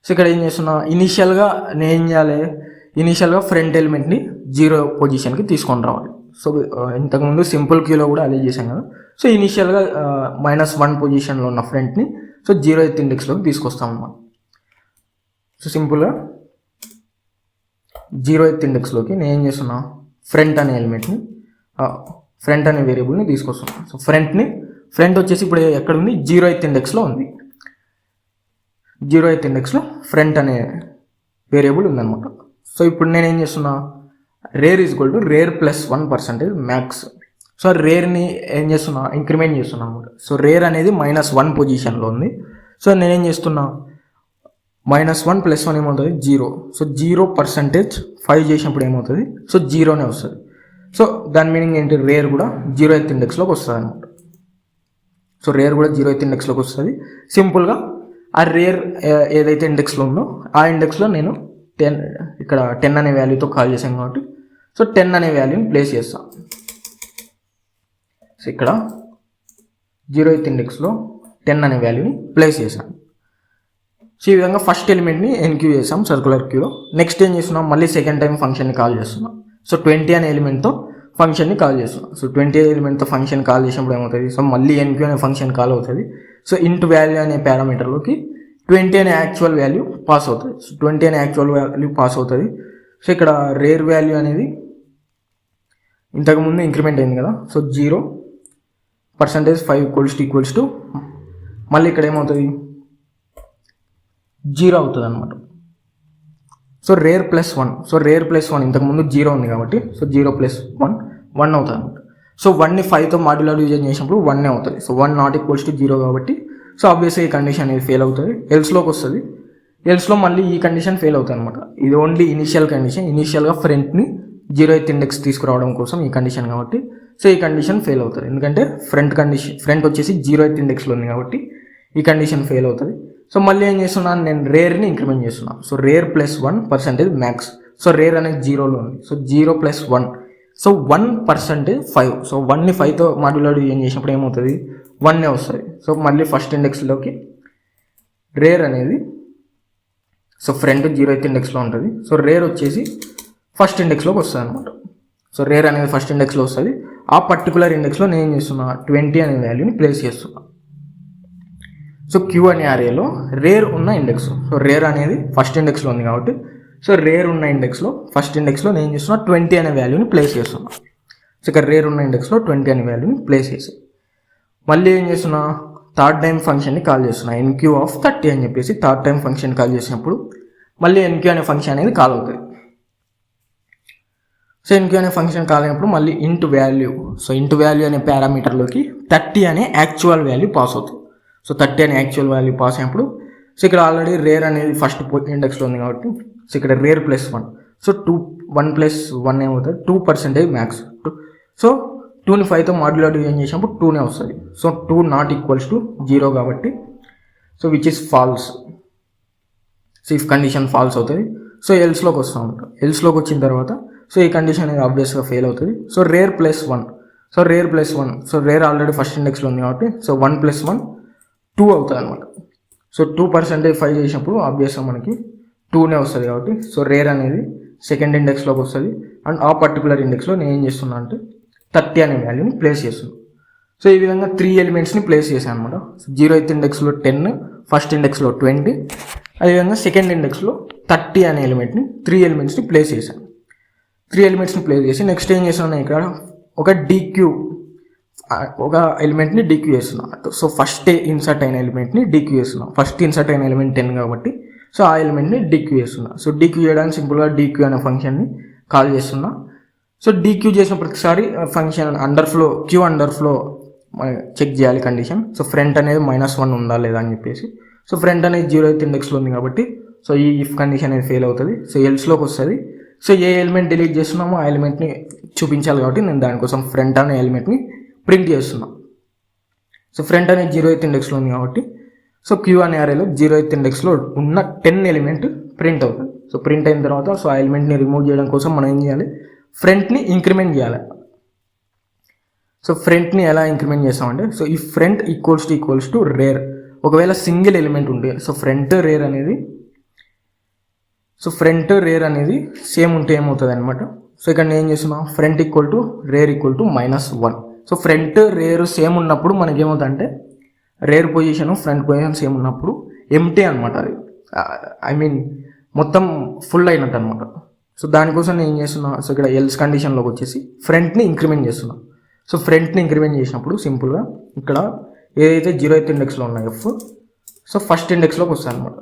సో ఇక్కడ ఏం చేస్తున్నా, ఇనీషియల్గా నేను ఏం చేయాలి, ఇనీషియల్గా ఫ్రంట్ ఎలిమెంట్ని 0 పొజిషన్కి తీసుకొని రావాలి. సో ఇంతకుముందు సింపుల్ క్యూలో కూడా అదే చేశాం కదా. సో ఇనీషియల్గా -1 పొజిషన్లో ఉన్న ఫ్రంట్ని సో 0th ఇండెక్స్లోకి తీసుకొస్తాం అన్నమాట. సో సింపుల్గా 0th ఇండెక్స్లోకి నేను ఏం చేస్తున్నా, ఫ్రంట్ అనే ఎలిమెంట్ని ఫ్రంట్ అనే వేరియబుల్ని తీసుకొస్తున్నాను. సో ఫ్రంట్ వచ్చేసి ఇప్పుడు ఎక్కడ ఉంది, 0th ఇండెక్స్లో ఉంది. 0th ఇండెక్స్లో ఫ్రంట్ అనే వేరియబుల్ ఉందన్నమాట. సో ఇప్పుడు నేను ఏం చేస్తున్నా, రేర్ +1% మ్యాక్స్. సో రేర్ని ఏం చేస్తున్నా, ఇంక్రిమెంట్ చేస్తున్నా అనమాట. సో రేర్ అనేది -1 పొజిషన్లో ఉంది. సో నేనేం చేస్తున్నా, -1 +1 ఏమవుతుంది 0. సో 0% 5 చేసినప్పుడు ఏమవుతుంది, సో 0నే వస్తుంది. సో దాని మీనింగ్ ఏంటి, రేర్ కూడా 0th ఇండెక్స్లోకి వస్తుంది అనమాట. సో రేర్ కూడా 0th ఇండెక్స్లోకి వస్తుంది. సింపుల్గా ఆ రేర్ ఏదైతే ఇండెక్స్లో ఉందో ఆ ఇండెక్స్లో నేను 10 ఇక్కడ 10 అనే వాల్యూతో కాల్ చేశాను కాబట్టి సో 10 అనే వాల్యూని ప్లేస్ చేస్తాను. సో ఇక్కడ 0th ఇండెక్స్లో 10 అనే వాల్యూని ప్లేస్ చేశాను. సో ఈ విధంగా ఫస్ట్ ఎలిమెంట్ని ఎన్క్యూ చేసాం సర్కులర్ క్యూలో. నెక్స్ట్ ఏం చేస్తున్నాం, మళ్ళీ సెకండ్ టైం ఫంక్షన్ని కాల్ చేస్తున్నాం. సో 20 అనే ఎలిమెంట్తో ఫంక్షన్ని కాల్ చేస్తున్నాం. సో 20 ఎలిమెంట్తో ఫంక్షన్ కాల్ చేసినప్పుడు ఏమవుతుంది, సో మళ్ళీ ఎన్క్యూ అనే ఫంక్షన్ కాల్ అవుతుంది. సో ఇంట్ వాల్యూ అనే పారామీటర్లోకి 20 అనే యాక్చువల్ వాల్యూ పాస్ అవుతుంది. సో 20 అనే యాక్చువల్ వాల్యూ పాస్ అవుతుంది. సో ఇక్కడ రేర్ వాల్యూ అనేది ఇంతకుముందు ఇంక్రిమెంట్ అయింది కదా. సో 0% 5 ఈక్వల్స్ టు మళ్ళీ ఇక్కడ ఏమవుతుంది 0 అవుతుంది అనమాట. సో రేర్ +1, సో రేర్ +1 ఇంతకుముందు 0 ఉంది కాబట్టి సో 0 + 1 అవుతుంది అనమాట. సో 1ని 5తో మాడ్యులర్ డివిజన్ చేసినప్పుడు 1 అవుతుంది. సో 1 నాట్ ఈక్వల్స్ టు 0 కాబట్టి సో ఆబ్వియస్గా ఈ కండిషన్ అనేది ఫెయిల్ అవుతుంది. ఎల్స్లోకి వస్తుంది. ఎల్స్లో మళ్ళీ ఈ కండిషన్ ఫెయిల్ అవుతుంది అనమాట. ఇది ఓన్లీ ఇనిషియల్ కండిషన్. ఇనిషియల్గా ఫ్రంట్ని 0th ఇండెక్స్ తీసుకురావడం కోసం ఈ కండిషన్ కాబట్టి సో ఈ కండిషన్ ఫెయిల్ అవుతుంది. ఎందుకంటే ఫ్రంట్ వచ్చేసి 0th ఇండెక్స్లో ఉంది కాబట్టి ఈ కండిషన్ ఫెయిల్ అవుతుంది. సో మళ్ళీ ఏం చేస్తున్నాను, నేను రేర్ని ఇంక్రిమెంట్ చేస్తున్నాను. So rear +1% max. So rare అనేది 0లో ఉంది. సో 0 + 1. సో 1% 5. సో 1ని 5తో మాడ్యులర్ డివిజన్ చేసినప్పుడు ఏమవుతుంది, 1 వస్తుంది. సో మళ్ళీ ఫస్ట్ ఇండెక్స్లోకి రేర్ అనేది, సో ఫ్రంట్ 0th ఇండెక్స్లో ఉంటుంది. సో రేర్ వచ్చేసి ఫస్ట్ ఇండెక్స్లోకి వస్తుంది అనమాట. సో రేర్ అనేది ఫస్ట్ ఇండెక్స్లో వస్తుంది. ఆ పర్టికులర్ ఇండెక్స్లో నేను ఏం చేస్తున్నా, 20 అనే వాల్యూని ప్లేస్ చేస్తున్నా. సో క్యూ అనే అరేలో రేర్ ఉన్న ఇండెక్స్, సో రేర్ అనేది ఫస్ట్ ఇండెక్స్లో ఉంది కాబట్టి సో రేర్ ఉన్న ఇండెక్స్లో ఫస్ట్ ఇండెక్స్లో నేను చేస్తున్నా 20 అనే వాల్యూని ప్లేస్ చేస్తున్నా. సో ఇక్కడ రేర్ ఉన్న ఇండెక్స్లో 20 అనే వాల్యూని ప్లేస్ చేసి మళ్ళీ ఏం చేస్తున్నా, థర్డ్ టైం ఫంక్షన్ని కాల్ చేస్తున్నా. ఎన్క్యూ ఆఫ్ 30 అని చెప్పేసి థర్డ్ టైం ఫంక్షన్ కాల్ చేసినప్పుడు మళ్ళీ ఎన్క్యూ అనే ఫంక్షన్ అనేది కాల్ అవుతుంది. సో ఎన్క్యూ అనే ఫంక్షన్ కాల్ అయినప్పుడు మళ్ళీ ఇంట్ వాల్యూ, సో ఇంట్ వాల్యూ అనే పారామీటర్లోకి 30 అనే యాక్చువల్ వాల్యూ పాస్ అవుతుంది. సో 30 అనే యాక్చువల్ వాల్యూ పాస్ అయినప్పుడు సో ఇక్కడ ఆల్రెడీ రేర్ అనేది ఫస్ట్ ఇండెక్స్లో ఉంది కాబట్టి సో ఇక్కడ రేర్ +1. సో 1 + 1 ఏమవుతుంది, 2% మ్యాక్స్. సో 2ని 5తో మాడ్యులర్ డివిజన్ చేసినప్పుడు 2 వస్తుంది. సో 2 నాట్ ఈక్వల్స్ టు 0 కాబట్టి so which is false. So if condition false అవుతుంది. సో ఎల్స్లోకి వస్తూ ఉంటాం. ఎల్స్లోకి వచ్చిన తర్వాత సో ఈ కండిషన్ అనేది ఆబ్వియస్గా ఫెయిల్ అవుతుంది. So rear +1. So rear +1. So rear already first ఇండెక్స్లో ఉంది కాబట్టి సో 1 + 1 2 అవుతుంది అనమాట. సో 2% 5 చేసినప్పుడు ఆబ్వియస్గా మనకి 2 వస్తుంది కాబట్టి సో రేర్ అనేది సెకండ్ ఇండెక్స్లోకి వస్తుంది. అండ్ ఆ పర్టికులర్ ఇండెక్స్లో నేను ఏం చేస్తున్నా అంటే 30 అనే వాల్యూని ప్లేస్ చేస్తున్నాను. సో ఈ విధంగా 3 ఎలిమెంట్స్ని ప్లేస్ చేశాను అనమాట. 0th ఇండెక్స్లో 10, ఫస్ట్ ఇండెక్స్లో 20, అదేవిధంగా సెకండ్ ఇండెక్స్లో 30 అనే ఎలిమెంట్ని 3 ఎలిమెంట్స్ని ప్లేస్ చేశాను. 3 ఎలిమెంట్స్ని ప్లేస్ చేసి నెక్స్ట్ ఏం చేస్తున్నాను, ఇక్కడ ఒక ఎలిమెంట్ని డీక్యూ చేస్తున్నాను. సో ఫస్ట్ ఇన్సర్ట్ అయిన ఎలిమెంట్ని డీక్యూ చేస్తున్నాను. ఫస్ట్ ఇన్సర్ట్ అయిన ఎలిమెంట్ 10 కాబట్టి సో ఆ ఎలిమెంట్ని డీక్యూ చేస్తున్నా. సో డీక్యూ చేయడానికి సింపుల్గా డీక్యూ అనే ఫంక్షన్ని కాల్ చేస్తున్నా. సో డీక్యూ చేసిన ప్రతిసారి ఫంక్షన్ క్యూ అండర్ఫ్లో చెక్ చేయాలి కండిషన్. సో ఫ్రంట్ అనేది -1 ఉందా లేదా అని చెప్పేసి. సో ఫ్రంట్ అనేది 0th ఇండెక్స్లో ఉంది కాబట్టి సో ఈ ఇఫ్ కండిషన్ అనేది ఫెయిల్ అవుతుంది. సో ఎల్స్లోకి వస్తుంది. సో ఏ ఎలిమెంట్ డిలీట్ చేస్తున్నామో ఆ ఎలిమెంట్ని చూపించాలి కాబట్టి నేను దానికోసం ఫ్రంట్ అనే ఎలిమెంట్ని ప్రింట్ చేస్తున్నా. సో ఫ్రంట్ అనేది 0th ఇండెక్స్లో ఉంది కాబట్టి సో క్యూ అనే అరేలో 0th ఇండెక్స్లో ఉన్న 10 ఎలిమెంట్ ప్రింట్ అవుతుంది. సో ప్రింట్ అయిన తర్వాత సో ఆ ఎలిమెంట్ని రిమూవ్ చేయడం కోసం మనం ఏం చేయాలి, ఫ్రంట్ని ఇంక్రిమెంట్ చేయాలి. సో ఫ్రంట్ని ఎలా ఇంక్రిమెంట్ చేస్తామంటే సో ఈ ఫ్రంట్ ఈక్వల్స్ టు రేర్. ఒకవేళ సింగిల్ ఎలిమెంట్ ఉంటే సో ఫ్రంట్ రేర్ అనేది సేమ్ ఉంటే ఏమవుతుంది అనమాట. సో ఇక్కడ నేను ఏం చేస్తున్నా, front rare -1. So front rare same ఉన్నప్పుడు మనకి ఏమవుతుందంటే rare position front position same ఉన్నప్పుడు ఎంటీ అనమాట. అది మొత్తం ఫుల్ అయినట్టు అనమాట. సో దానికోసం నేను ఏం చేస్తున్నా, సో ఇక్కడ ఎల్స్ కండిషన్లోకి వచ్చేసి ఫ్రంట్ని ఇంక్రిమెంట్ చేస్తున్నా. సో ఫ్రంట్ని ఇంక్రిమెంట్ చేసినప్పుడు సింపుల్గా ఇక్కడ ఏదైతే 0th ఇండెక్స్లో ఉన్న ఎఫ్ సో ఫస్ట్ ఇండెక్స్లోకి వస్తుంది అనమాట.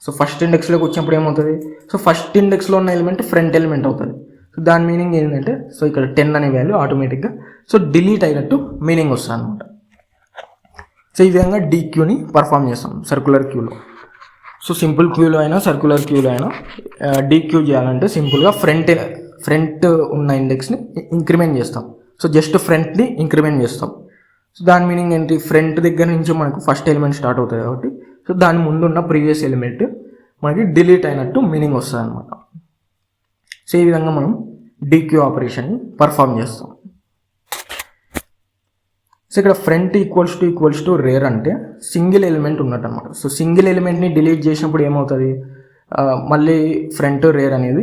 సో ఫస్ట్ ఇండెక్స్లోకి వచ్చినప్పుడు ఏమవుతుంది, సో ఫస్ట్ ఇండెక్స్లో ఉన్న ఎలిమెంట్ ఫ్రంట్ ఎలిమెంట్ అవుతుంది. సో దాని మీనింగ్ ఏంటంటే సో ఇక్కడ 10 అనే వాల్యూ ఆటోమేటిక్గా సో డిలీట్ అయినట్టు మీనింగ్ వస్తుంది అనమాట. సో ఈ విధంగా డీక్యూని పర్ఫామ్ చేస్తాం సర్క్యులర్ క్యూలో. సో సింపుల్ క్యూలో అయినా సర్క్యులర్ క్యూలో అయినా డీక్యూ చేయాలంటే సింపుల్గా ఫ్రంట్ ఉన్న ఇండెక్స్ని ఇంక్రిమెంట్ చేస్తాం. సో జస్ట్ ఫ్రంట్ని ఇంక్రిమెంట్ చేస్తాం. సో దాని మీనింగ్ ఏంటి, ఫ్రంట్ దగ్గర నుంచి మనకు ఫస్ట్ ఎలిమెంట్ స్టార్ట్ అవుతుంది కాబట్టి సో దాని ముందున్న ప్రీవియస్ ఎలిమెంట్ మనకి డిలీట్ అయినట్టు మీనింగ్ వస్తుంది అనమాట. సో ఈ విధంగా మనం డీక్యూ ఆపరేషన్ని పర్ఫామ్ చేస్తాం. సో ఇక్కడ ఫ్రంట్ ఈక్వల్స్ టు రేర్ అంటే సింగిల్ ఎలిమెంట్ ఉన్నట్టు అనమాట. సో సింగిల్ ఎలిమెంట్ని డిలీట్ చేసినప్పుడు ఏమవుతుంది, మళ్ళీ ఫ్రంట్ రేర్ అనేది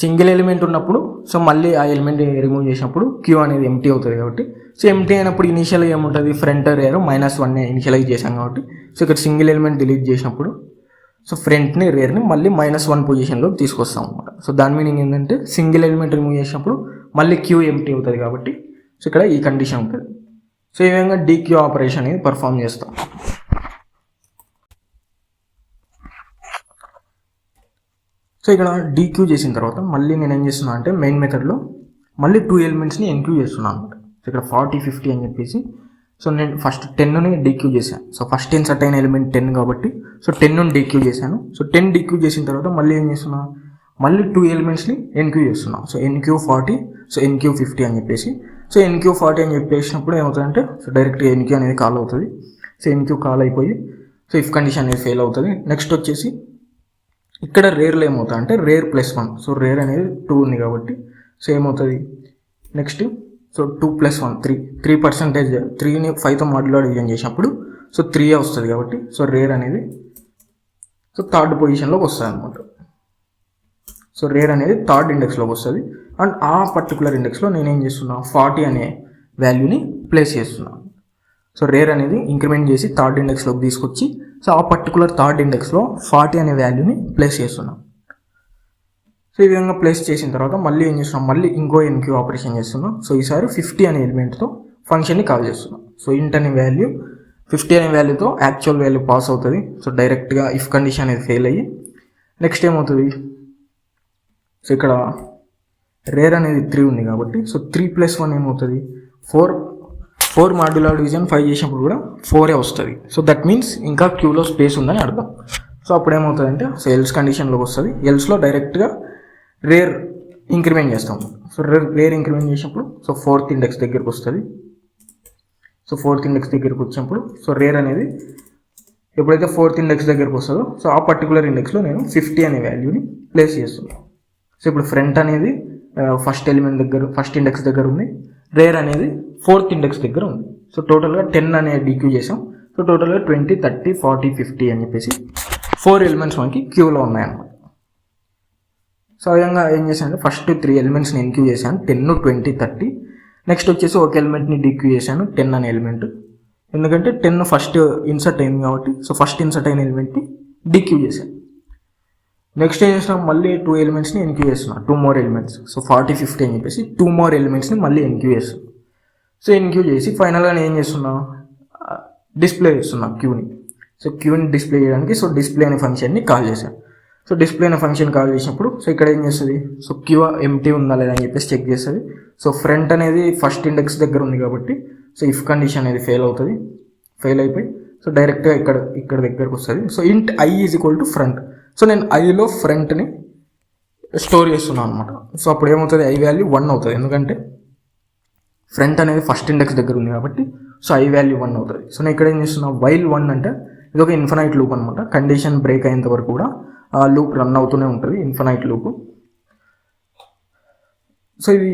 సింగిల్ ఎలిమెంట్ ఉన్నప్పుడు సో మళ్ళీ ఆ ఎలిమెంట్ రిమూవ్ చేసినప్పుడు క్యూ అనేది ఎంటీ అవుతుంది కాబట్టి సో ఎంటీ అయినప్పుడు ఇనిషియల్గా ఏముంటుంది, ఫ్రంట్ రేర్ -1 ఇనిషియలైజ్ చేసాం కాబట్టి సో ఇక్కడ సింగిల్ ఎలిమెంట్ డిలీట్ చేసినప్పుడు సో ఫ్రంట్ని రేర్ని మళ్ళీ -1 పొజిషన్లోకి తీసుకొస్తాం అనమాట. సో దాని మీనింగ్ ఏంటంటే సింగిల్ ఎలిమెంట్ రిమూవ్ చేసినప్పుడు మళ్ళీ క్యూ ఎంటీ అవుతుంది కాబట్టి సో ఇక్కడ ఈ కండిషన్ ఉంటుంది. సో ఈ విధంగా డీక్యూ ఆపరేషన్ అనేది పర్ఫామ్ చేస్తాం. సో ఇక్కడ డీక్యూ చేసిన తర్వాత మళ్ళీ నేను ఏం చేస్తున్నా అంటే మెయిన్ మెథడ్లో మళ్ళీ 2 ఎలిమెంట్స్ని ఎన్క్యూ చేస్తున్నాను అనమాట. సో ఇక్కడ 40 50 అని చెప్పేసి సో నేను ఫస్ట్ 10ని డీక్యూ చేశాను. సో ఫస్ట్ ఇన్సర్ట్ అయిన ఎలిమెంట్ 10 కాబట్టి సో 10ని డీక్యూ చేశాను. సో 10 డీక్యూ చేసిన తర్వాత మళ్ళీ ఏం చేస్తున్నా, మళ్ళీ 2 ఎలిమెంట్స్ని ఎన్క్యూ చేస్తున్నా. సో ఎన్క్యూ 40, సో ఎన్క్యూ 50 అని చెప్పేసి సో ఎన్క్యూ 40 అని చెప్పేసినప్పుడు ఏమవుతుందంటే సో డైరెక్ట్గా ఎన్క్యూ అనేది కాల్ అవుతుంది. సో ఎన్క్యూ కాల్ అయిపోయి సో ఇఫ్ కండిషన్ అనేది ఫెయిల్ అవుతుంది. నెక్స్ట్ వచ్చేసి ఇక్కడ రేర్లో ఏమవుతుంది అంటే రేర్ +1. సో రేర్ అనేది 2 ఉంది కాబట్టి సో ఏమవుతుంది నెక్స్ట్ సో 2 + 1 3%, 3ని 5తో మాడ్యులో డివిజన్ చేసినప్పుడు సో 3 వస్తుంది కాబట్టి సో రేర్ అనేది సో థర్డ్ పొజిషన్లోకి వస్తుంది అనమాట. సో రేర్ అనేది థర్డ్ ఇండెక్స్లోకి వస్తుంది. అండ్ ఆ పర్టికులర్ ఇండెక్స్లో నేనేం చేస్తున్నా 40 అనే వాల్యూని ప్లేస్ చేస్తున్నాను. సో రేర్ అనేది ఇంక్రిమెంట్ చేసి థర్డ్ ఇండెక్స్లోకి తీసుకొచ్చి సో ఆ పర్టికులర్ థర్డ్ ఇండెక్స్లో 40 అనే వాల్యూని ప్లేస్ చేస్తున్నాం. సో ఈ విధంగా ప్లేస్ చేసిన తర్వాత మళ్ళీ ఏం చేస్తున్నాం, మళ్ళీ ఇంకో ఎన్క్యూ ఆపరేషన్ చేస్తున్నాం. సో ఈసారి 50 అనే ఎలిమెంట్తో ఫంక్షన్ని కాల్ చేస్తున్నాం. సో ఇంట్ అనే వాల్యూ 50 అనే వాల్యూతో యాక్చువల్ వాల్యూ పాస్ అవుతుంది. సో డైరెక్ట్గా ఇఫ్ కండిషన్ అనేది ఫెయిల్ అయ్యి నెక్స్ట్ ఏమవుతుంది, సో ఇక్కడ రేర్ అనేది 3 ఉంది కాబట్టి సో 3 + 1 ఏమవుతుంది 4 మాడ్యులర్ డివిజన్ 5 చేసినప్పుడు కూడా 4 వస్తుంది. సో దట్ మీన్స్ ఇంకా క్యూలో స్పేస్ ఉందని అర్థం. సో అప్పుడు ఏమవుతుందంటే సో ఎల్స్ కండిషన్లోకి వస్తుంది. ఎల్స్లో డైరెక్ట్గా రేర్ ఇంక్రిమెంట్ చేస్తాం. సో రేర్ ఇంక్రిమెంట్ చేసినప్పుడు సో 4th ఇండెక్స్ దగ్గరికి వస్తుంది. సో 4th ఇండెక్స్ దగ్గరికి వచ్చినప్పుడు సో రేర్ అనేది ఎప్పుడైతే 4th ఇండెక్స్ దగ్గరికి వస్తుందో సో ఆ పర్టికులర్ ఇండెక్స్లో నేను 50 అనే వాల్యూని ప్లేస్ చేస్తున్నాను. సో ఇప్పుడు ఫ్రంట్ అనేది ఫస్ట్ ఎలిమెంట్ దగ్గర ఫస్ట్ ఇండెక్స్ దగ్గర ఉంది, రేర్ అనేది 4th ఇండెక్స్ దగ్గర ఉంది. సో టోటల్గా 10 అనే డీక్యూ చేసాం. సో టోటల్గా 20 30 40 50 అని చెప్పేసి 4 ఎలిమెంట్స్ మనకి క్యూలో ఉన్నాయన్నమాట. సో ఆ విధంగా ఏం చేశాను, ఫస్ట్ 3 ఎలిమెంట్స్ని ఎన్క్యూ చేశాను 10 20 30. నెక్స్ట్ వచ్చేసి ఒక ఎలిమెంట్ని డీక్యూ చేశాను 10 అనే ఎలిమెంట్, ఎందుకంటే 10 ఫస్ట్ ఇన్సర్ట్ అయింది కాబట్టి సో ఫస్ట్ ఇన్సర్ట్ అయిన ఎలిమెంట్ని డీక్యూ చేశాను. నెక్స్ట్ ఏం చేసినాం, మళ్ళీ 2 ఎలిమెంట్స్ని ఎన్క్యూ చేస్తున్నాం, 2 more ఎలిమెంట్స్. సో 40 50 అని చెప్పేసి 2 more ఎలిమెంట్స్ని మళ్ళీ ఎన్క్యూ చేస్తున్నాం. సో ఎన్క్యూ చేసి ఫైనల్గా నేను ఏం చేస్తున్నా, డిస్ప్లే చేస్తున్నా క్యూని. సో క్యూని డిస్ప్లే చేయడానికి సో డిస్ప్లే అనే ఫంక్షన్ని కాల్ చేశాను. సో డిస్ప్లే అనే ఫంక్షన్ కాల్ చేసినప్పుడు సో ఇక్కడ ఏం చేస్తుంది, సో క్యూ ఎంటీ ఉందా లేదా అని చెప్పేసి చెక్ చేస్తుంది. సో ఫ్రంట్ అనేది ఫస్ట్ ఇండెక్స్ దగ్గర ఉంది కాబట్టి సో ఇఫ్ కండిషన్ అనేది ఫెయిల్ అవుతుంది. ఫెయిల్ అయిపోయి సో డైరెక్ట్గా ఇక్కడ దగ్గరకు వస్తుంది. సో ఇంట్ i = ఫ్రంట్. సో నేను ఐలో ఫ్రంట్ని స్టోర్ చేస్తున్నాను అనమాట. సో అప్పుడు ఏమవుతుంది, i వాల్యూ 1 అవుతుంది, ఎందుకంటే ఫ్రంట్ అనేది ఫస్ట్ ఇండెక్స్ దగ్గర ఉంది కాబట్టి సో i వాల్యూ 1 అవుతుంది. సో నేను ఇక్కడ ఏం చేస్తున్నా, వైల్ 1 అంటే ఇది ఒక ఇన్ఫినైట్ లూప్ అనమాట. కండిషన్ బ్రేక్ అయ్యేంత వరకు కూడా ఆ లూప్ రన్ అవుతూనే ఉంటుంది, ఇన్ఫినైట్ లూప్. సో ఇది